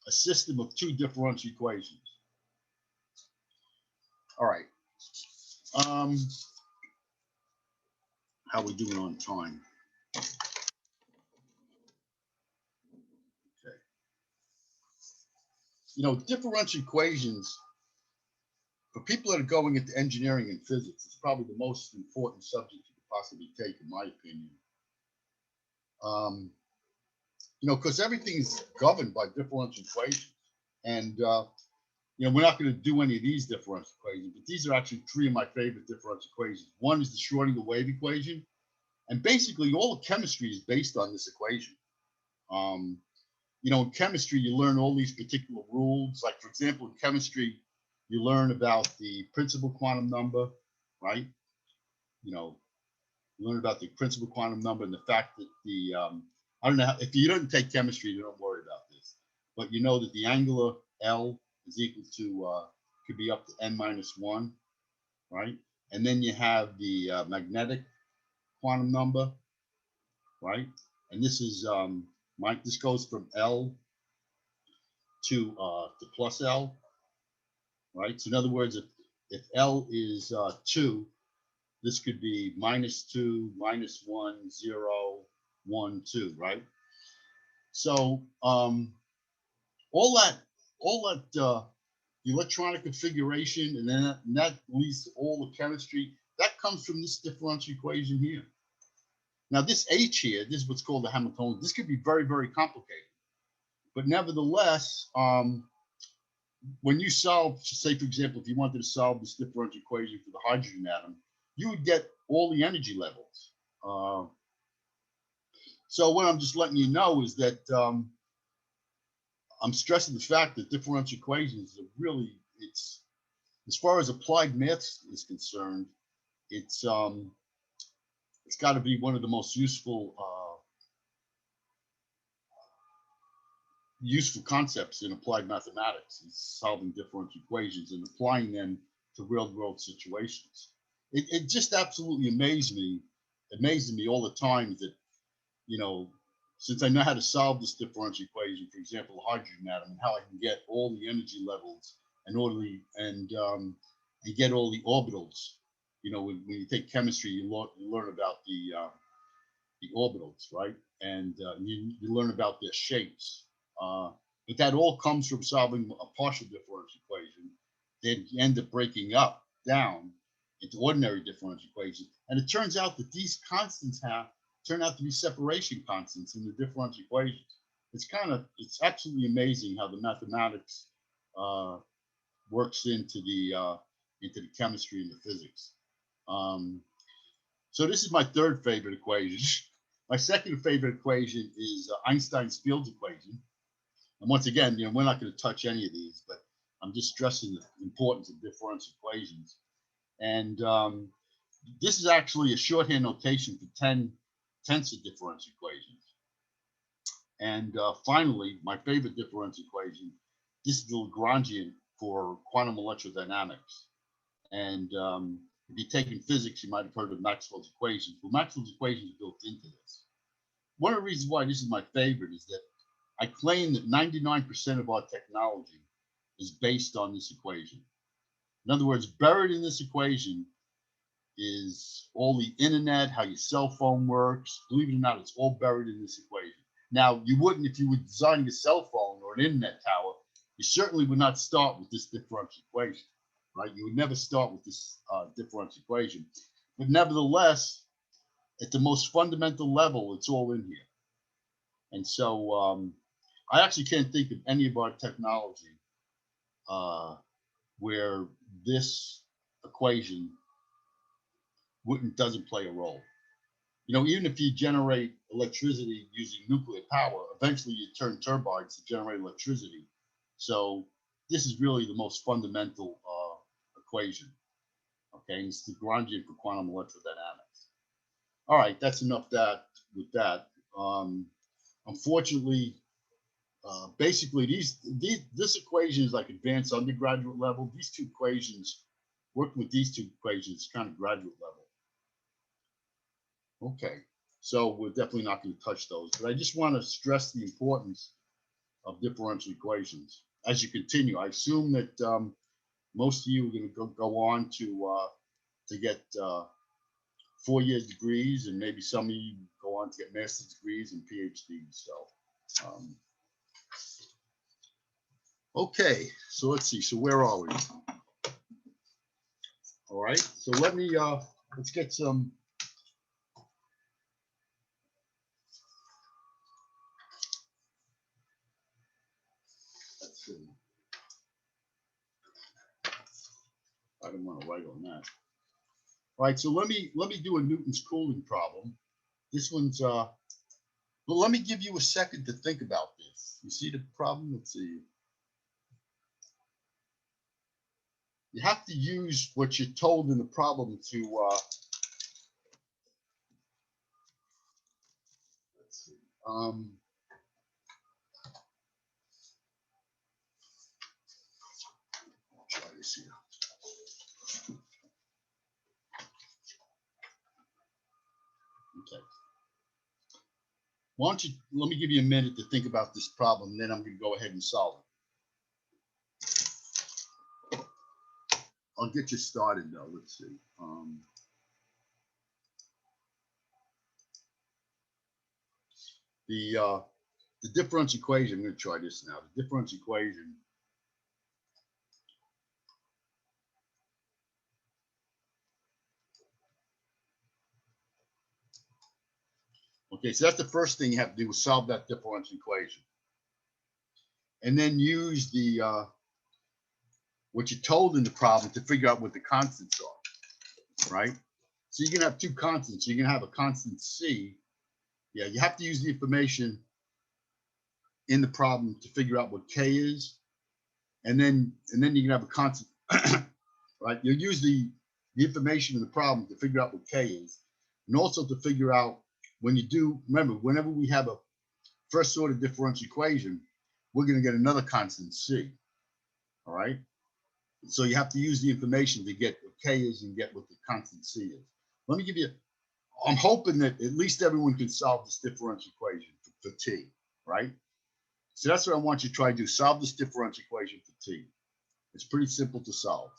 system of two differential equations. All right. How are we doing on time? Okay. You know, differential equations for people that are going into engineering and physics, it's probably the most important subject you could possibly take, in my opinion. You know, because everything's governed by differential equations. And, you know, we're not going to do any of these differential equations, but these are actually three of my favorite differential equations. One is the Schrodinger wave equation. And basically, all the chemistry is based on this equation. You know, in chemistry, you learn all these particular rules. Like, for example, in chemistry, you learn about the principal quantum number, right? You know, you learn about the principal quantum number and the fact that the, I don't know, if you don't take chemistry, you don't worry about this. But you know that the angular L is equal to, could be up to n-1, right? And then you have the magnetic quantum number, right? And this is, this goes from L to plus L, right? So in other words, if L is 2, this could be -2, -1, 0, 1, 2, right? So all that electronic configuration, and then that leads to all the chemistry that comes from this differential equation here. Now this H here, this is what's called the Hamiltonian. This could be very, very complicated, but nevertheless, when you solve, say for example, if you wanted to solve this differential equation for the hydrogen atom, you would get all the energy levels. So what I'm just letting you know is that I'm stressing the fact that differential equations are really, it's, as far as applied math is concerned, it's got to be one of the most useful concepts in applied mathematics, is solving differential equations and applying them to real world situations. It just absolutely amazes me all the time that, you know, since I know how to solve this differential equation, for example, the hydrogen atom, and how I can get all the energy levels and get all the orbitals. You know, when you take chemistry, you learn about the orbitals, right? And you learn about their shapes. But that all comes from solving a partial differential equation. Then you end up breaking down into ordinary differential equations. And it turns out that these constants turn out to be separation constants in the differential equations. It's absolutely amazing how the mathematics works into the chemistry and the physics. So this is my third favorite equation. My second favorite equation is Einstein's field equation. And once again, you know, we're not going to touch any of these, but I'm just stressing the importance of differential equations. And this is actually a shorthand notation for tensor differential equations. And finally, my favorite differential equation, this is the Lagrangian for quantum electrodynamics. And if you've taken physics, you might have heard of Maxwell's equations. Well, Maxwell's equations are built into this. One of the reasons why this is my favorite is that I claim that 99% of our technology is based on this equation. In other words, buried in this equation is all the internet, how your cell phone works. Believe it or not, it's all buried in this equation. Now, you wouldn't, if you were designing a cell phone or an internet tower, you certainly would not start with this differential equation, right? You would never start with this differential equation. But nevertheless, at the most fundamental level, it's all in here. And so I actually can't think of any of our technology where this equation doesn't play a role. You know, even if you generate electricity using nuclear power, eventually you turn turbines to generate electricity. So this is really the most fundamental equation. Okay, and it's the Lagrangian for quantum electrodynamics. All right, that's enough with that. Unfortunately, basically this equation is like advanced undergraduate level. These two equations, working with these two equations, kind of graduate level. Okay, so we're definitely not going to touch those, but I just want to stress the importance of differential equations as you continue. I assume that most of you are going to go on to get 4-year degrees, and maybe some of you go on to get master's degrees and PhDs. So, okay, so let's see. So where are we? All right. So let's get some. Let's see. I didn't want to write on that. All right. So let me do a Newton's cooling problem. This one's but let me give you a second to think about this. You see the problem? Let's see. You have to use what you're told in the problem to let's see. Try this here. Okay. Why don't you let me give you a minute to think about this problem, and then I'm going to go ahead and solve it. I'll get you started though. Let's see. The differential equation. I'm going to try this now. The differential equation. Okay, so that's the first thing you have to do is solve that differential equation, and then use the what you're told in the problem to figure out what the constants are, right? So you're gonna have two constants. You're gonna have a constant C. Yeah, you have to use the information in the problem to figure out what K is, and then you can have a constant, right? You'll use the information in the problem to figure out what K is, and also to figure out when you do. Remember, whenever we have a first order differential equation, we're going to get another constant C. All right. So you have to use the information to get what K is and get what the constant C is. Let me give you, I'm hoping that at least everyone can solve this differential equation for T, right? So that's what I want you to try to do. Solve this differential equation for T. It's pretty simple to solve.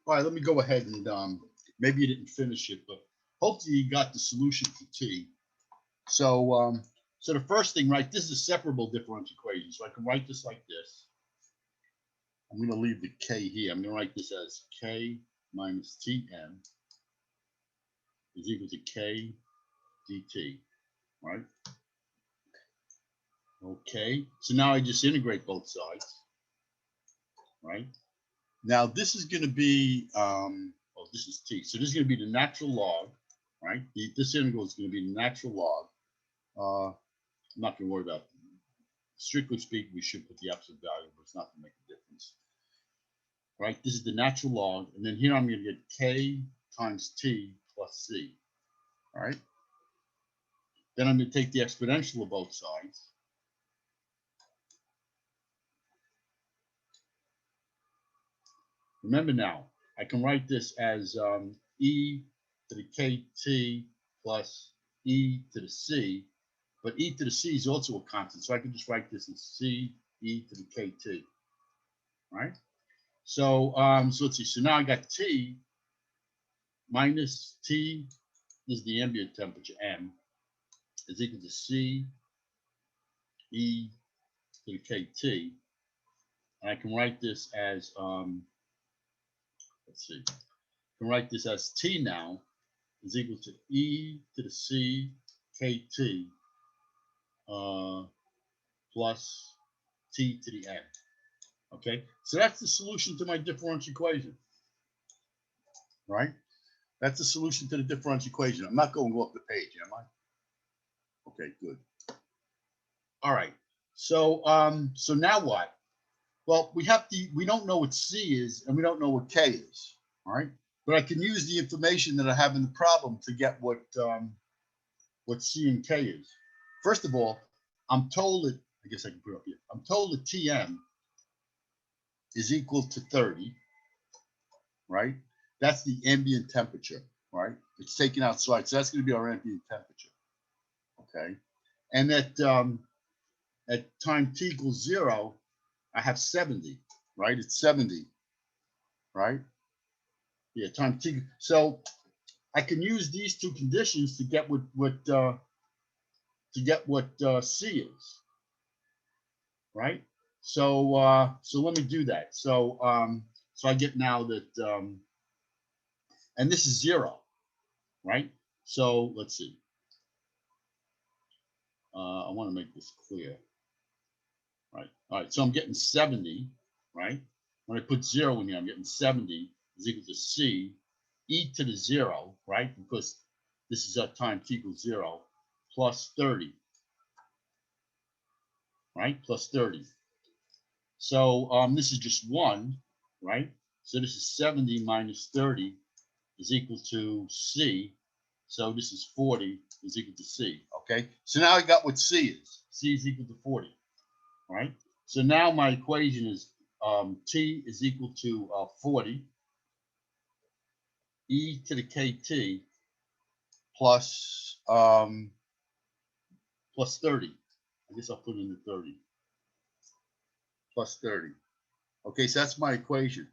All right, let me go ahead and maybe you didn't finish it, but hopefully you got the solution for t. So so the first thing, right, this is a separable differential equation. So I can write this like this. I'm going to leave the k here. I'm going to write this as k minus tm is equal to k dt, right? Okay, so now I just integrate both sides, right? Now this is going to be, oh, this is t. So this is going to be the natural log, right? This integral is going to be the natural log. I'm not going to worry about it. Strictly speaking, we should put the absolute value, but it's not going to make a difference. Right? This is the natural log, and then here I'm going to get k times t plus c. All right? Then I'm going to take the exponential of both sides. Remember now, I can write this as e to the kt plus e to the c, but e to the c is also a constant, so I can just write this as c e to the kt. Right? So so let's see. So now I got t minus t is the ambient temperature m is equal to c e to the kt, and I can write this as let's see. I can write this as t now is equal to e to the c kt plus t to the n. Okay, so that's the solution to my differential equation, right? That's the solution to the differential equation. I'm not going to go off the page, am I? Okay, good. All right. So so now what? Well, we don't know what C is and we don't know what K is. All right. But I can use the information that I have in the problem to get what C and K is. First of all, I'm told that, I guess I can put it up here. I'm told that Tm is equal to 30, right? That's the ambient temperature, right? It's taken outside. So that's going to be our ambient temperature. Okay. And at time t equals 0, I have 70, right? It's 70, right? Yeah, time t. So I can use these two conditions to get C is, right? So so let me do that. So I get now that and this is 0, right? So let's see. I want to make this clear, right? All right. So I'm getting 70, right? When I put 0 in here, I'm getting 70 is equal to C e to the 0, right? Because this is at time t equals 0 plus 30, right? Plus 30. So this is just 1, right? So this is 70 minus 30 is equal to C. So this is 40 is equal to C, okay? So now I got what C is. C is equal to 40, right? So now my equation is T is equal to 40 e to the kt plus plus 30. I guess I'll put in the 30 plus 30. Okay, so that's my equation.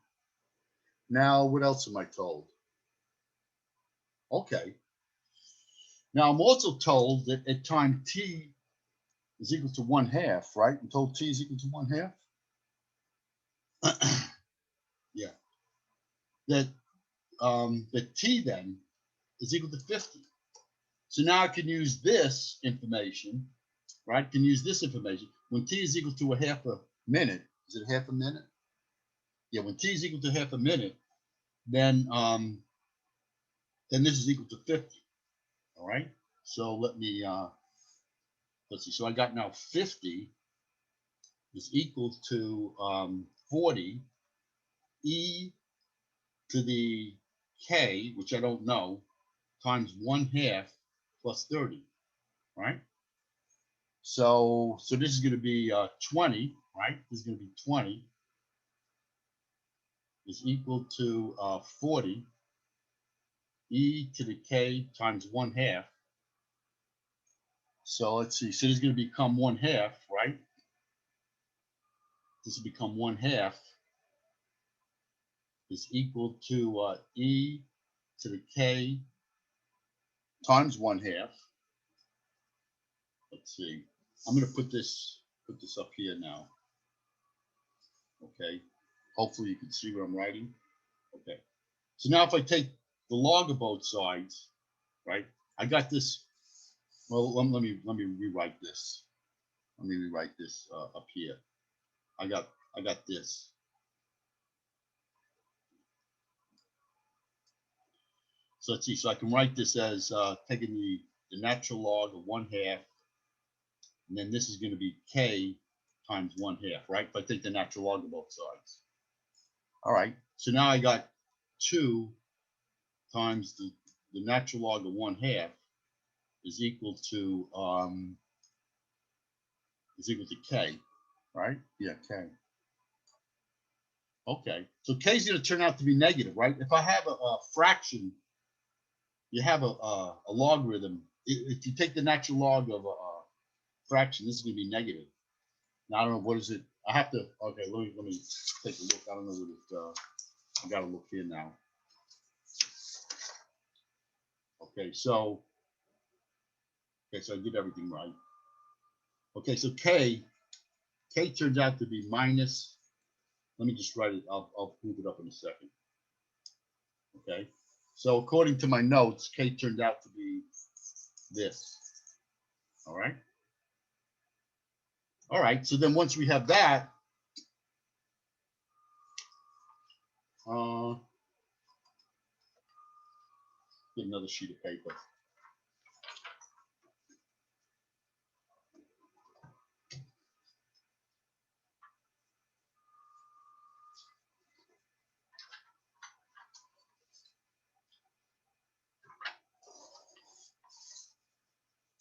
Now, what else am I told? Okay. Now, I'm also told that at time t is equal to 1/2, right? I'm told t is equal to 1/2. Yeah. That t then is equal to 50. So now I can use this information, right? I can use this information. When t is equal to a half a minute, is it half a minute? Yeah, when t is equal to half a minute, then this is equal to 50. All right. So let me let's see. So I got now 50 is equal to 40 e to the k, which I don't know, times 1/2 plus 30, right? So this is going to be 20, right? This is going to be 20 is equal to 40 e to the k times 1/2. So let's see. So this is going to become 1/2, right? This will become 1/2 is equal to e to the k times 1/2. Let's see. I'm going to put this up here now. Okay. Hopefully you can see what I'm writing. Okay. So now if I take the log of both sides, right? I got this. Well, let me rewrite this. Let me rewrite this up here. I got this. So let's see. So I can write this as taking the natural log of 1/2, and then this is going to be k times 1/2, right? If I take the natural log of both sides. All right. So now I got 2 times the natural log of 1/2 is equal to k, right? Yeah, k. Okay. So k is going to turn out to be negative, right? If I have a fraction, you have a logarithm. If you take the natural log of a fraction, this is going to be negative. Now I don't know what is it. I have to. Okay, let me take a look. I don't know what it. I got to look here now. Okay, so I did everything right. Okay, so k turns out to be minus. Let me just write it. I'll prove it up in a second. Okay, so according to my notes, k turned out to be this. All right. All right. So then once we have that, get another sheet of paper.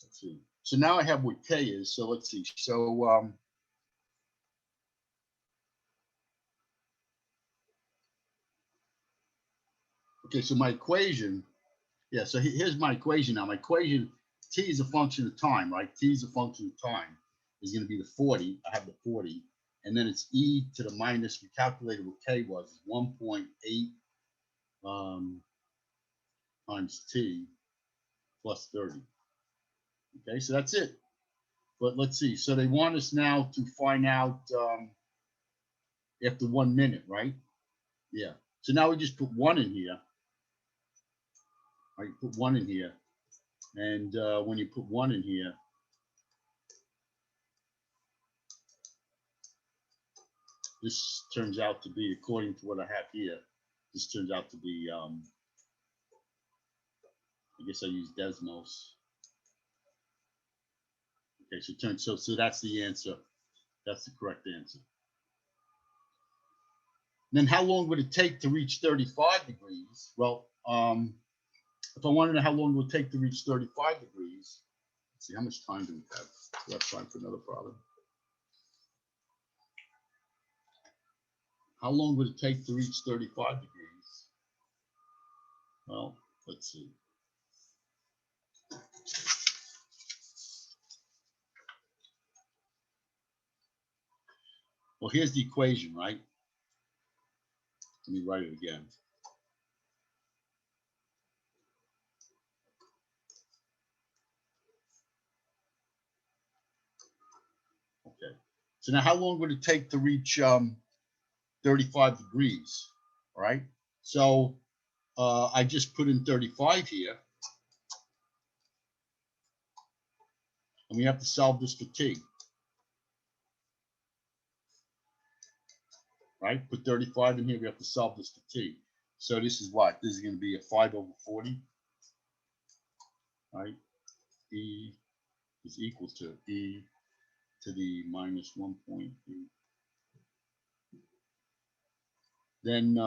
Let's see. So now I have what k is. So let's see. So okay, so my equation, yeah, so here's my equation now. My equation, t is a function of time, right? T is a function of time. Is going to be the 40. I have the 40. And then it's e to the minus, we calculated what k was, 1.8 times t plus 30. Okay, so that's it. But let's see. So they want us now to find out after 1 minute, right? Yeah. So now we just put 1 in here. Right, put 1 in here. And when you put 1 in here, this turns out to be, according to what I have here, this turns out to be, I guess I use Desmos. Okay, so that's the answer. That's the correct answer. Then how long would it take to reach 35 degrees? Well, if I want to know how long it would take to reach 35 degrees, let's see, how much time do we have? We have time for another problem. How long would it take to reach 35 degrees? Well, let's see. Well, here's the equation, right? Let me write it again. Okay. So now how long would it take to reach 35 degrees? All right. So I just put in 35 here. And we have to solve this for t. Right? Put 35 in here. We have to solve this for t. So this is what? This is going to be a 5/40. Right? E is equal to e to the minus 1.8. Then,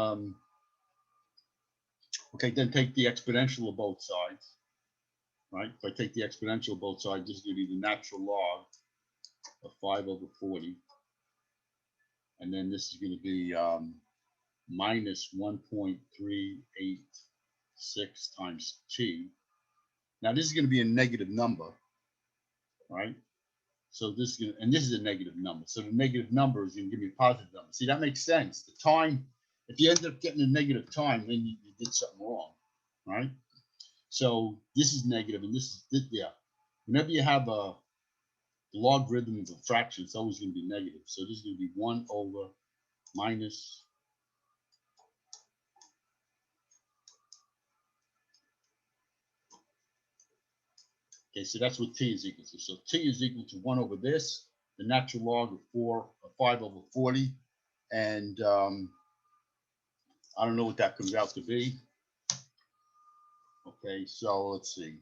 okay, then take the exponential of both sides. Right? If I take the exponential of both sides, this is going to be the natural log of 5/40. And then this is going to be minus 1.386 times t. Now this is going to be a negative number, right? So this is going to, and this is a negative number. So the negative number is going to give me a positive number. See, that makes sense. The time If you end up getting a negative time, then you did something wrong, right? So this is negative, and this is, yeah. Whenever you have a logarithm of a fraction, it's always going to be negative. So this is going to be 1 over minus. Okay, so that's what t is equal to. So t is equal to 1 over this, the natural log of 5 over 40. And I don't know what that comes out to be. Okay, so let's see.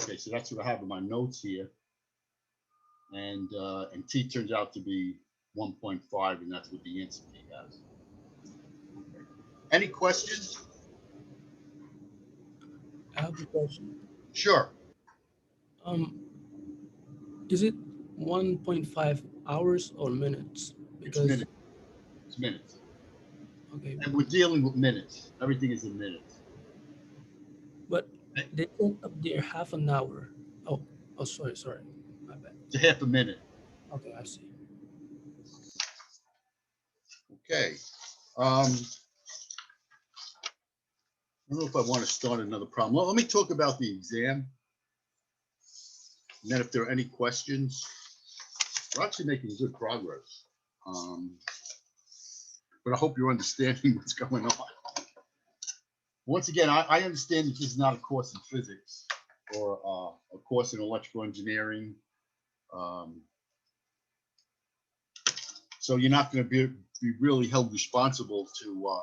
Okay, so that's what I have in my notes here. And t turns out to be 1.5, and that's what the answer t has. Okay. Any questions? I have a question. Sure. Um, is it 1.5 hours or minutes? It's Because minutes. It's minutes. okay, And we're dealing with minutes. Everything is in minutes. but they said up there half an hour. Oh, oh, sorry, my bad. It's a half a minute. Okay, I see. Okay. I don't know if I want to start another problem. Well, let me talk about the exam. And then if there are any questions, we're actually making good progress. Um, but I hope you're understanding what's going on. Once again, I understand that this is not a course in physics or a course in electrical engineering. Um, so you're not going to be really held responsible to,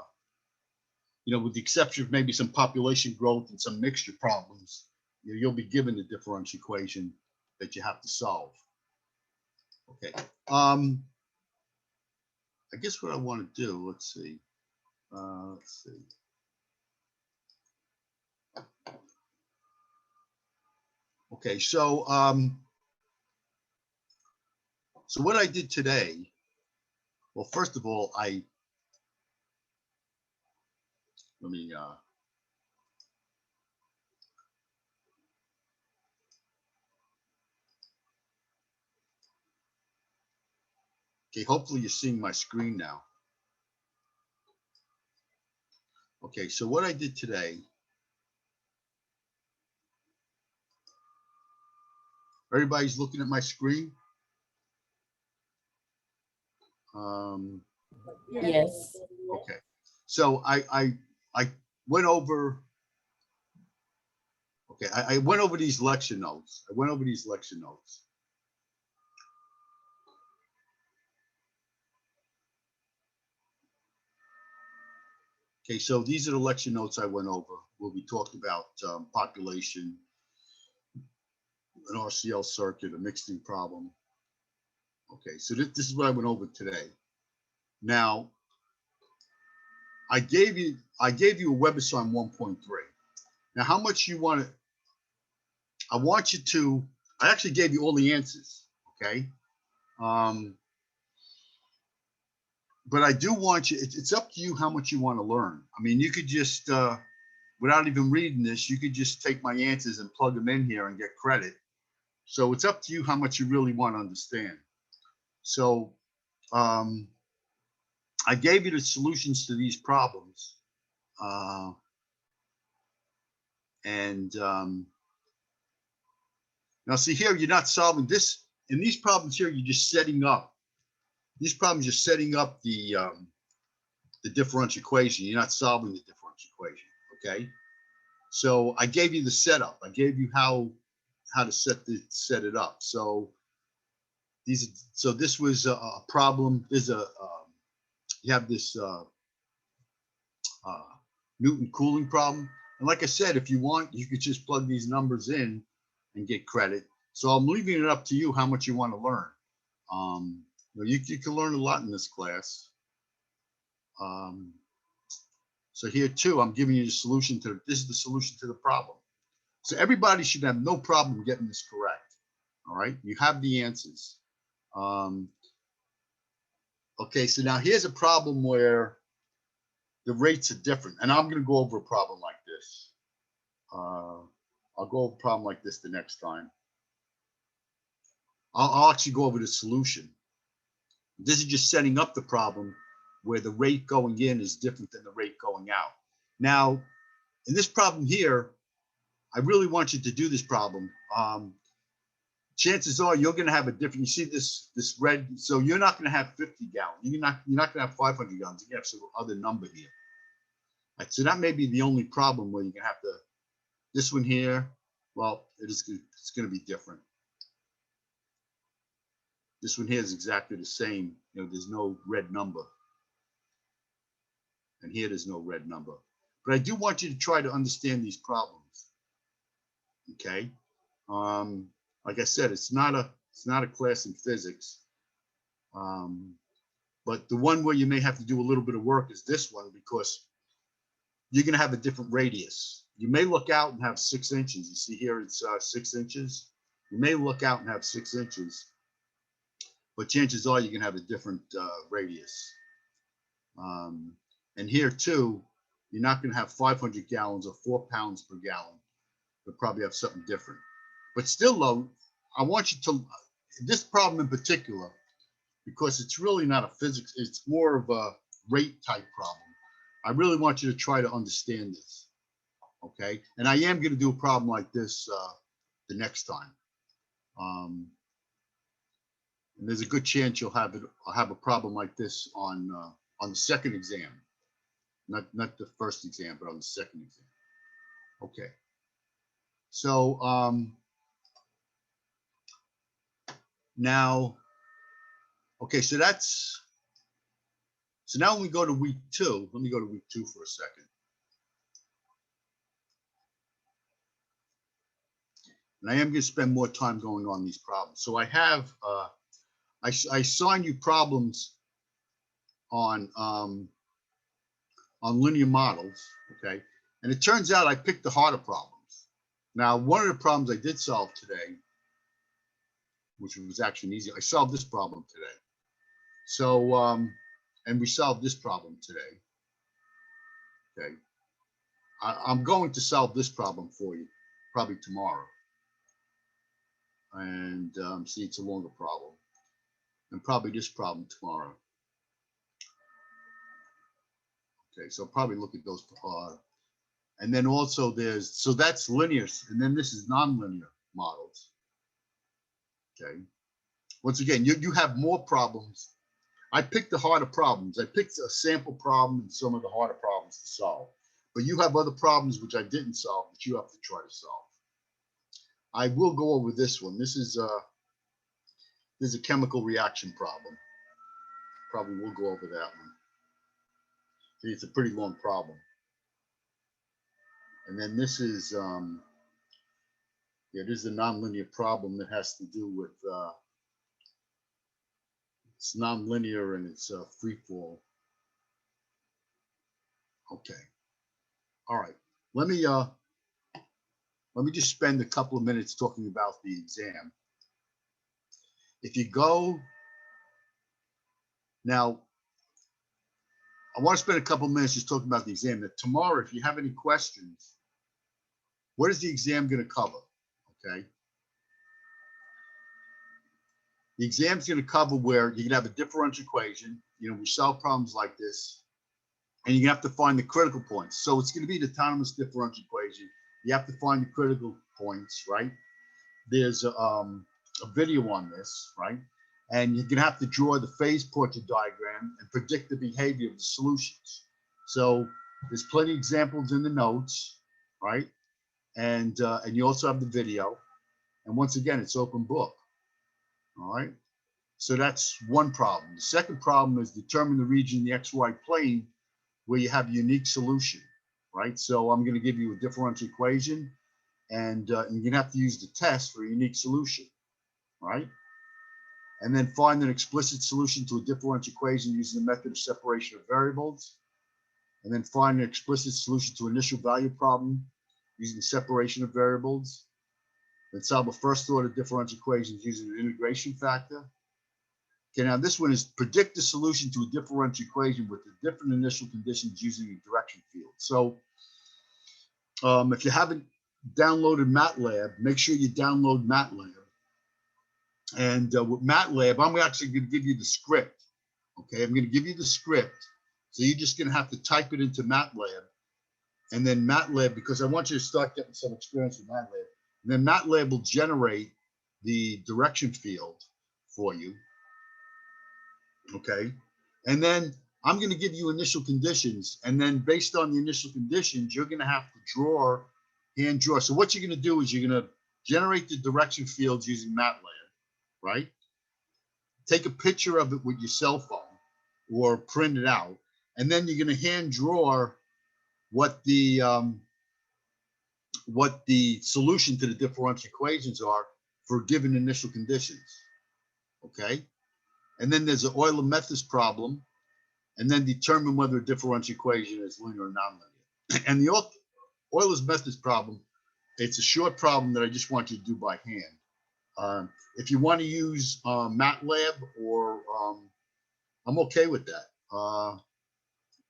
with the exception of maybe some population growth and some mixture problems, you'll be given the differential equation that you have to solve. Okay. I guess what I want to do, let's see. Okay, so what I did today, well, first of all, let me okay, hopefully you're seeing my screen now. Okay, so what I did today, everybody's looking at my screen. Yes. Okay, so I went over. Okay, I went over these lecture notes. Okay, so these are the lecture notes I went over where we talked about population, an RCL circuit, a mixing problem. Okay, so this is what I went over today. Now, I gave you a WebAssign 1.3. Now, how much you want to? I actually gave you all the answers. Okay, but I do want you. It's up to you how much you want to learn. I mean, you could just without even reading this, you could just take my answers and plug them in here and get credit. So it's up to you how much you really want to understand. So I gave you the solutions to these problems. And now see here, you're not solving this. In these problems here, you're just setting up. These problems, you're setting up the differential equation. You're not solving the differential equation, okay? So I gave you the setup. I gave you how to set it up. So this was a problem. There's you have this Newton cooling problem. And like I said, if you want, you could just plug these numbers in and get credit. So I'm leaving it up to you how much you want to learn. You can learn a lot in this class. So here too, I'm giving you the solution to this is the solution to the problem. So everybody should have no problem getting this correct. All right, you have the answers. Okay, so now here's a problem where the rates are different, and I'm going to go over a problem like this. I'll go over a problem like this the next time. I'll actually go over the solution. This is just setting up the problem where the rate going in is different than the rate going out. Now, in this problem here, I really want you to do this problem. Chances are you're going to have a different, you see this red, so you're not going to have 50 gallons. You're not going to have 500 gallons. You have some other number here. Right, so that may be the only problem where you're going to have to, this one here, well, it's going to be different. This one here is exactly the same. You know, there's no red number. And here there's no red number. But I do want you to try to understand these problems. Okay. Like I said, it's not a class in physics. But the one where you may have to do a little bit of work is this one, because you're going to have a different radius. You may look out and have 6 inches. You see here it's 6 inches. You may look out and have 6 inches, but chances are you're going to have a different radius. And here too, you're not going to have 500 gallons or 4 pounds per gallon. You'll probably have something different. But still, though, I want you to, this problem in particular, because it's really not a physics, it's more of a rate type problem. I really want you to try to understand this, okay? And I am going to do a problem like this the next time. And there's a good chance you'll have a problem like this on the second exam, not the first exam, but on the second exam. Okay. So now, okay, so now when we go to week 2, let me go to week 2 for a second. And I am going to spend more time going on these problems. So I have, I assign you problems on linear models, okay? And it turns out I picked the harder problems. Now, one of the problems I did solve today, which was actually easy, I solved this problem today. So, and we solved this problem today, okay? I'm going to solve this problem for you probably tomorrow. And see, it's a longer problem. And probably this problem tomorrow. Okay, so I'll probably look at those. And then also there's, so that's linear, and then this is nonlinear models. Okay. Once again, you have more problems. I picked the harder problems. I picked a sample problem and some of the harder problems to solve. But you have other problems which I didn't solve that you have to try to solve. I will go over this one. This is a chemical reaction problem. Probably will go over that one. See, it's a pretty long problem. And then this is, yeah, this is a nonlinear problem that has to do with, it's nonlinear and it's free fall. Okay. All right. Let me just spend a couple of minutes talking about the exam. If you go now, I want to spend a couple of minutes just talking about the exam. That tomorrow, if you have any questions, what is the exam going to cover? Okay. The exam's going to cover where you can have a differential equation. You know, we solve problems like this, and you have to find the critical points. So it's going to be the autonomous differential equation. You have to find the critical points, right? There's a video on this, right? And you're going to have to draw the phase portrait diagram and predict the behavior of the solutions. So there's plenty of examples in the notes, right? And you also have the video. And once again, it's open book. All right. So that's one problem. The second problem is determine the region in the XY plane where you have a unique solution, right? So I'm going to give you a differential equation, and you're going to have to use the test for a unique solution, right? And then find an explicit solution to a differential equation using the method of separation of variables. And then find an explicit solution to initial value problem using separation of variables. Then solve a first order differential equations using an integration factor. Okay, now this one is predict the solution to a differential equation with the different initial conditions using a direction field. So if you haven't downloaded MATLAB, make sure you download MATLAB. And with MATLAB, I'm actually going to give you the script. Okay, I'm going to give you the script. So you're just going to have to type it into MATLAB. And then MATLAB, because I want you to start getting some experience with MATLAB. And then MATLAB will generate the direction field for you. Okay. And then I'm going to give you initial conditions. And then based on the initial conditions, you're going to have to hand draw. So what you're going to do is you're going to generate the direction fields using MATLAB, right? Take a picture of it with your cell phone or print it out. And then you're going to hand draw what the solution to the differential equations are for given initial conditions. Okay. And then there's an Euler-Method's problem, and then determine whether a differential equation is linear or nonlinear. And the Euler's Method's problem, it's a short problem that I just want you to do by hand. If you want to use MATLAB or I'm okay with that.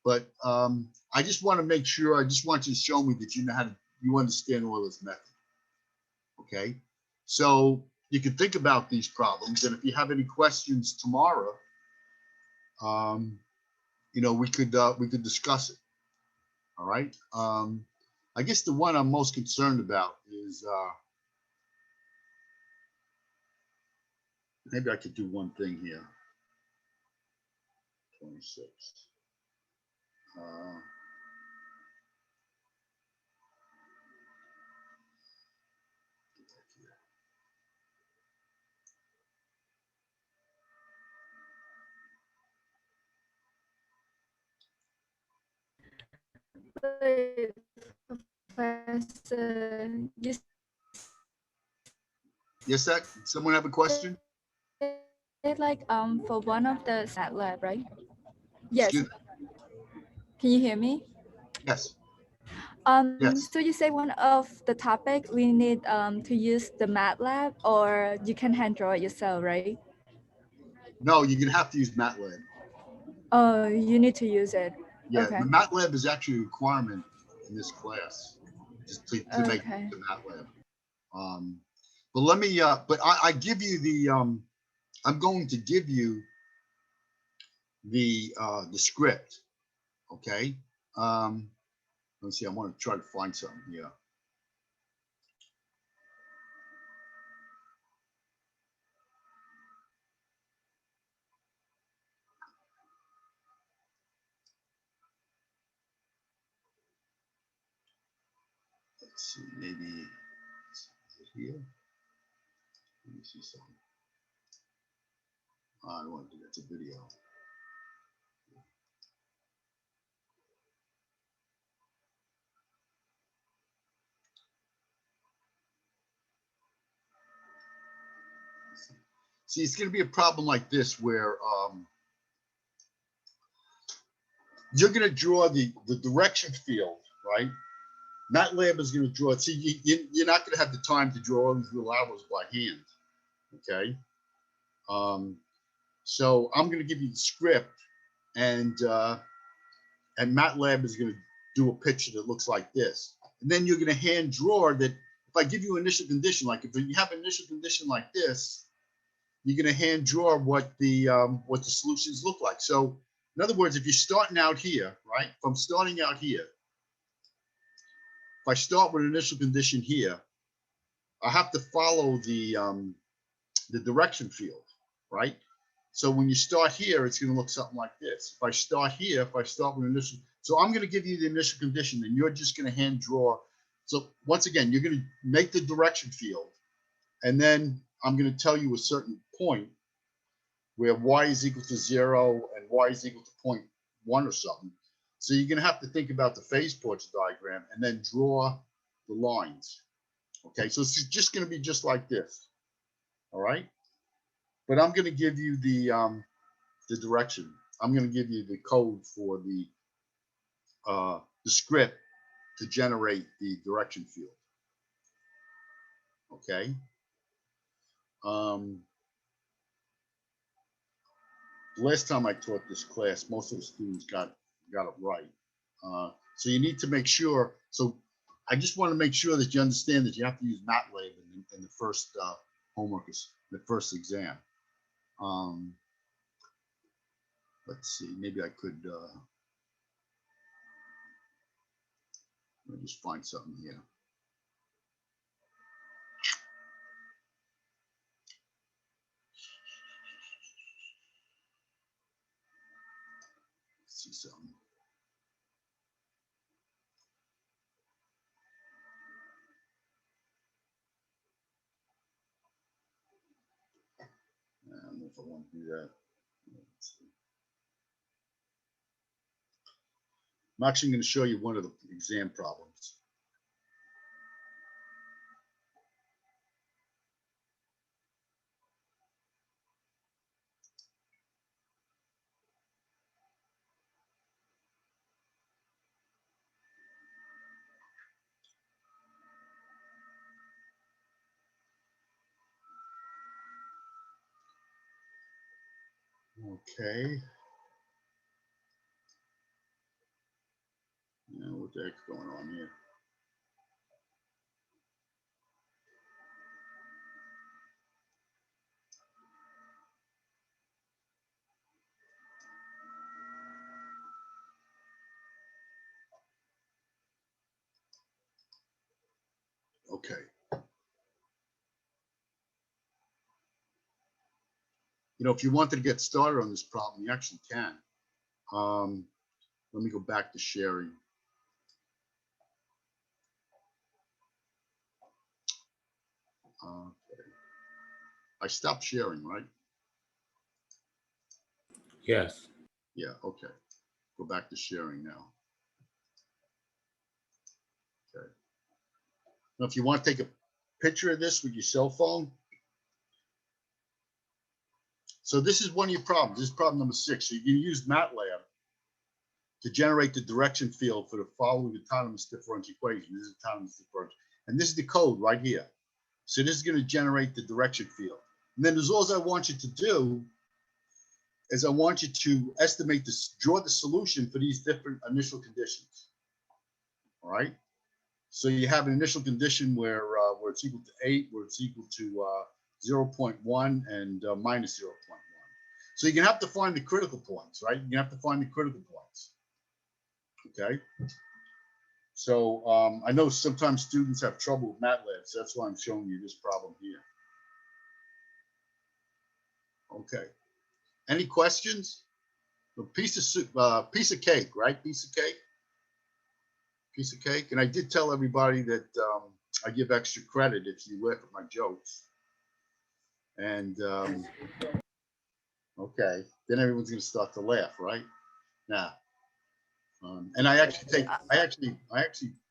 But I just want to make sure, I just want you to show me that you know how to, you understand Euler's method. Okay. So you can think about these problems, and if you have any questions tomorrow, you know, we could discuss it. All right. I guess the one I'm most concerned about is maybe I could do one thing here. 26. Professor, Yes, Zach, someone have a question? like for one of the MATLAB, right? Yes. Excuse me? Can you hear me? Yes. Yes. So you say one of the topic we need to use the MATLAB, or you can hand draw it yourself, right? No, you're gonna have to use MATLAB. Oh, you need to use it. Yeah, Okay. the MATLAB is actually a requirement in this class, just to make Okay. the MATLAB. But let me, but I give you the, I'm going to give you the script. Okay. Let's see. I want to try to find something here. Let's see. Maybe is it here? Let me see something. I don't want to do that. It's a video. See, it's going to be a problem like this where you're going to draw the direction field, right? MATLAB is going to draw it. See, you're not going to have the time to draw all these little arrows by hand, okay? So I'm going to give you the script, and MATLAB is going to do a picture that looks like this. And then you're going to hand draw that. If I give you an initial condition, like if you have an initial condition like this, you're going to hand draw what the solutions look like. So in other words, if you're starting out here, right? If I'm starting out here, if I start with an initial condition here, I have to follow the direction field, right? So when you start here, it's going to look something like this. If I start here, if I start with initial, so I'm going to give you the initial condition, and you're just going to hand draw. So once again, you're going to make the direction field, and then I'm going to tell you a certain point where y is equal to 0 and y is equal to 0.1 or something. So you're going to have to think about the phase portrait diagram and then draw the lines. Okay, so it's just going to be just like this. All right, but I'm going to give you the direction. I'm going to give you the code for the script to generate the direction field. Okay. Last time I taught this class, most of the students got it right. So you need to make sure. So I just want to make sure that you understand that you have to use MATLAB in the first homework, the first exam. let's see, maybe I could, let me just find something here. Let's see something. I don't know if I want to do that. Let's see. I'm actually going to show you one of the exam problems. Okay. Now, what the heck's going on here? Okay. You know, if you wanted to get started on this problem, you actually can. Let me go back to sharing. Okay. I stopped sharing, right? Yes. Yeah, okay. Go back to sharing now. Okay. Now, if you want to take a picture of this with your cell phone. So this is one of your problems. This is problem number 6. So you can use MATLAB to generate the direction field for the following autonomous differential equation. This is autonomous differential. And this is the code right here. So this is going to generate the direction field. And then there's all I want you to do is I want you to estimate this, draw the solution for these different initial conditions. All right. So you have an initial condition where it's equal to 8, where it's equal to 0.1 and minus 0.1. So you're gonna have to find the critical points, right? You're gonna have to find the critical points. Okay. So I know sometimes students have trouble with MATLAB, so that's why I'm showing you this problem here. Okay. Any questions? A piece of cake, right? Piece of cake. Piece of cake. And I did tell everybody that I give extra credit if you laugh at my jokes. And okay, then everyone's gonna start to laugh, right? Nah. And I actually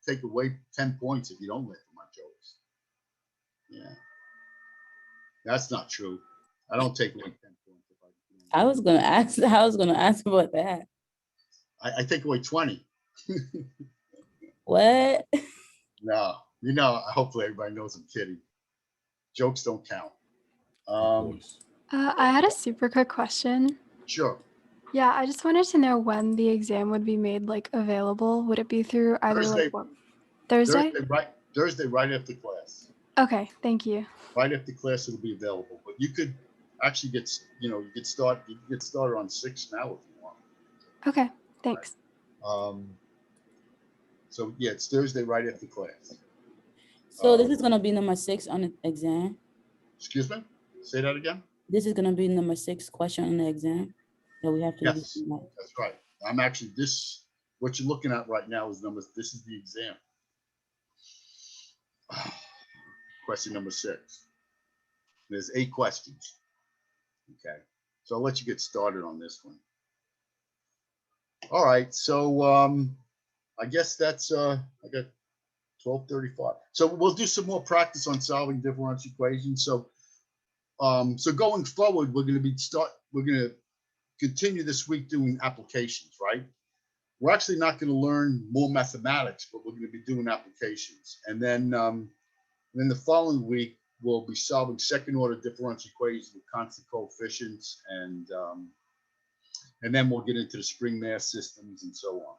take away 10 points if you don't laugh at my jokes. Yeah, that's not true. I don't take away 10 points if I was gonna ask about that. I take away 20. What? No, you know, hopefully everybody knows I'm kidding. Jokes don't count. I had a super quick question. Sure. Yeah, I just wanted to know when the exam would be made like available. Would it be through either Thursday. like what? Thursday? Thursday, right after class. Okay, thank you. Right after class, it'll be available. But you could actually get, you know, you get started on 6 now if you want. Okay, thanks. So yeah, it's Thursday right after class. So this is gonna be number 6 on the exam. Excuse me? Say that again? This is gonna be number 6 question on the exam that we have to Yes, do. that's right. I'm actually what you're looking at right now is this is the exam. Question number 6. There's 8 questions. Okay, so I'll let you get started on this one. All right, so I guess that's I got 12:35. So we'll do some more practice on solving differential equations. So so going forward, we're going to continue this week doing applications, right? We're actually not going to learn more mathematics, but we're going to be doing applications. And then the following week, we'll be solving second order differential equations with constant coefficients, and then we'll get into the spring mass systems and so on.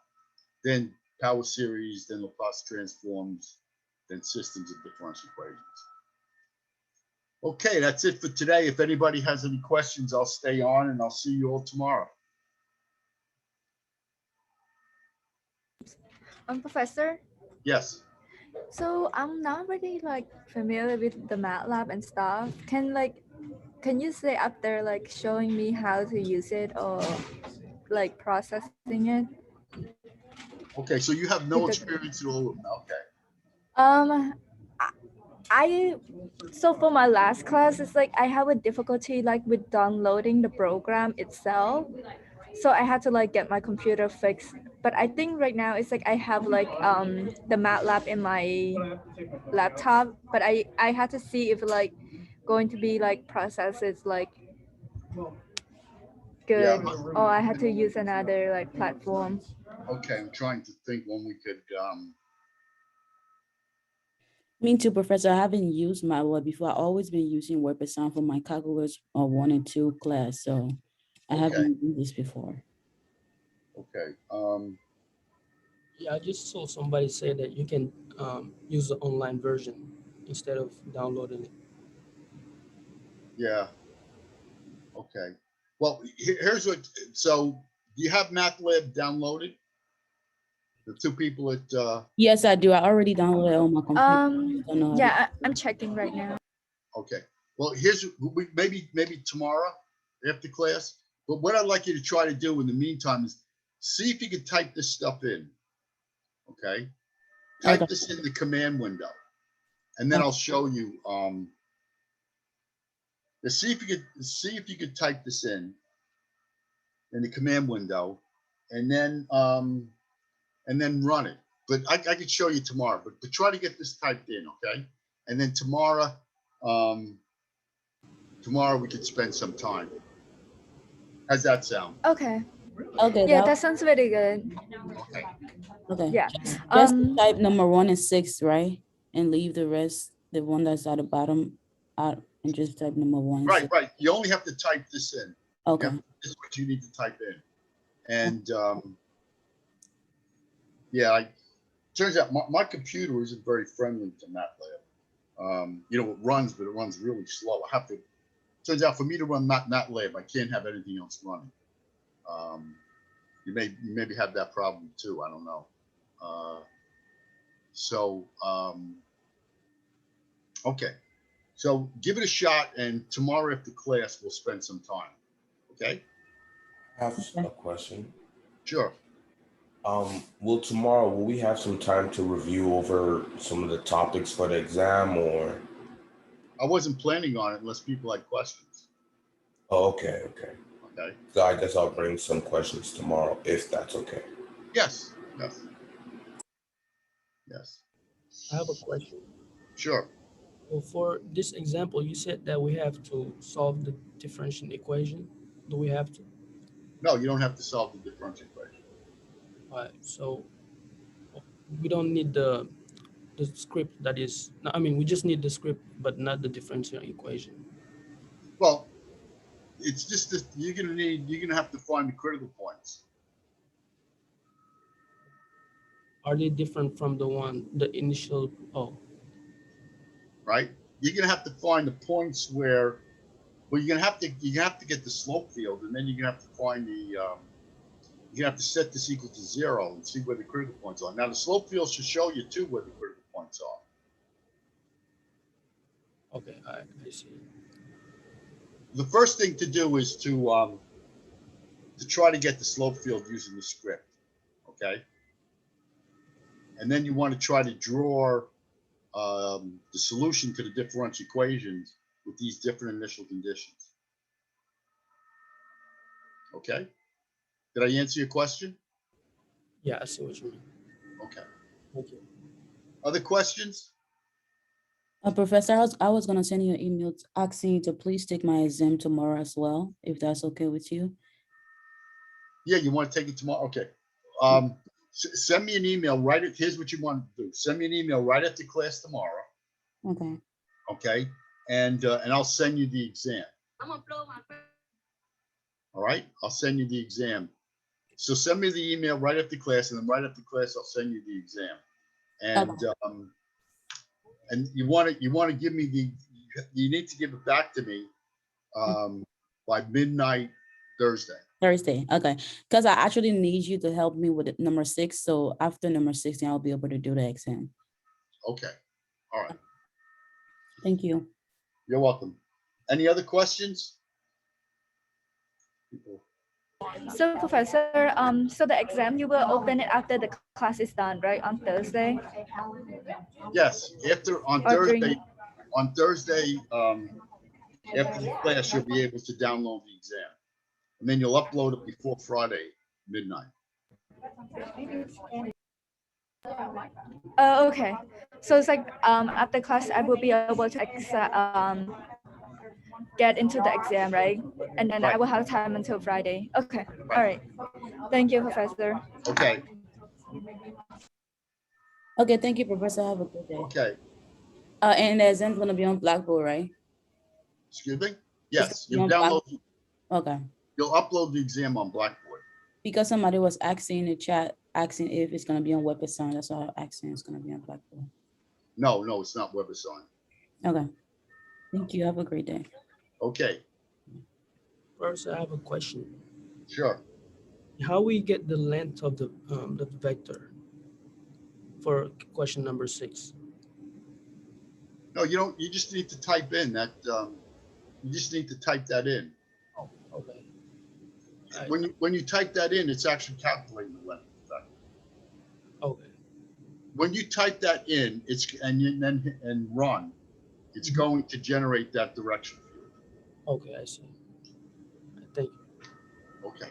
Then power series, then Laplace transforms, then systems of differential equations. Okay, that's it for today. If anybody has any questions, I'll stay on and I'll see you all tomorrow. Professor. Yes. So I'm not really like familiar with the MATLAB and stuff. Can you say up there like showing me how to use it or like processing it? Okay, so you have no experience at all. Okay. Um, I so for my last class, it's like I have a difficulty like with downloading the program itself. So I had to like get my computer fixed. But I think right now it's like I have like the MATLAB in my laptop, but I had to see if like going to be like processed is like Yeah. good or I had to use another like platform. Okay, I'm trying to think when we could, Me too, Professor. I haven't used MATLAB before. I've always been using WordPress for my calculus 1 and 2 class, so I Okay. haven't used this before. okay. Yeah, I just saw somebody say that you can use the online version instead of downloading it. Yeah. Okay. Well, here's what, so do you have MATLAB downloaded? The two people at, Yes, I do. I already downloaded it on my computer. I just don't know how to- Yeah, I'm checking right now. okay. Well, here's, maybe tomorrow after class, but what I'd like you to try to do in the meantime is see if you can type this stuff in. Okay? Type Okay. this in the command window, and then I'll show you, see if you could type this in the command window, and then run it. But I could show you tomorrow, but try to get this typed in, okay? And then tomorrow we could spend some time. How's that sound? Okay. Okay. Yeah, that sounds very good. Okay. Okay. Yeah. Just type number 1 and 6, right? And leave the rest, the one that's at the bottom, out, and just type number 1 and 6. Right. You only have to type this in. Okay. This is what you need to type in. And yeah, turns out my computer isn't very friendly to MATLAB. You know, it runs, but it runs really slow. Turns out for me to run MATLAB, I can't have anything else running. You maybe have that problem too. I don't know. Okay. So give it a shot, and tomorrow after class, we'll spend some time. Okay? I have a question. Sure. Will we have some time to review over some of the topics for the exam, or? I wasn't planning on it unless people had questions. Oh, okay. Okay. So I guess I'll bring some questions tomorrow, if that's okay. Yes. I have a question. Sure. Well, for this example, you said that we have to solve the differential equation. Do we have to? No, you don't have to solve the differential equation. All right. So we don't need the script that is. I mean, we just need the script, but not the differential equation. Well, it's just that you're gonna have to find the critical points. Are they different from the initial? Oh. Right? You're gonna have to find the points where, well, you have to get the slope field, and then you're gonna have to find you have to set this equal to 0 and see where the critical points are. Now the slope field should show you too where the critical points are. Okay, I see. The first thing to do is to try to get the slope field using the script, okay? And then you want to try to draw the solution to the differential equations with these different initial conditions. Okay? Did I answer your question? Yeah, I see what you mean. Okay. Thank you. Other questions? Professor, I was gonna send you an email asking you to please take my exam tomorrow as well, if that's okay with you. Yeah, you want to take it tomorrow? Okay. Send me an email. Here's what you want to do. Send me an email right after class tomorrow. Okay. Okay. And I'll send you the exam. All right. I'll send you the exam. So send me the email right after class, and then right after class, I'll send you the exam. And you want to give me you need to give it back to me by midnight Thursday. Thursday, okay. Because I actually need you to help me with the number 6. So after number 16, I'll be able to do the exam. Okay, all right. Thank you. You're welcome. Any other questions? So Professor, so the exam, you will open it after the class is done, right, on Thursday? Yes, on Or during- Thursday, after the class, you'll be able to download the exam. And then you'll upload it before Friday, midnight. Okay. So it's like after class, I will be able to get into the exam, right? And then I Right. will have time until Friday. Okay. All right. Thank you, Professor. Okay, Okay, thank you, Professor. Have a good day. okay. And the exam's gonna be on Blackboard, right? Excuse me? Yes, It's on Black- Okay. you'll upload the exam on Blackboard. Because somebody was asking in the chat, asking if it's gonna be on WebAssign. That's why I'm asking it's gonna be on Blackboard. No, it's not WebAssign. Okay. Thank you. Have a great day. Okay, First, I have a question. sure. How we get the length of the vector for question number 6? No, you don't, you just need to type in that, you just need to type that in. Oh, okay. When you type that in, it's actually calculating the length of the vector. Okay. When you type that in, and run, it's going to generate that direction field. Okay, I see. Thank you. Okay.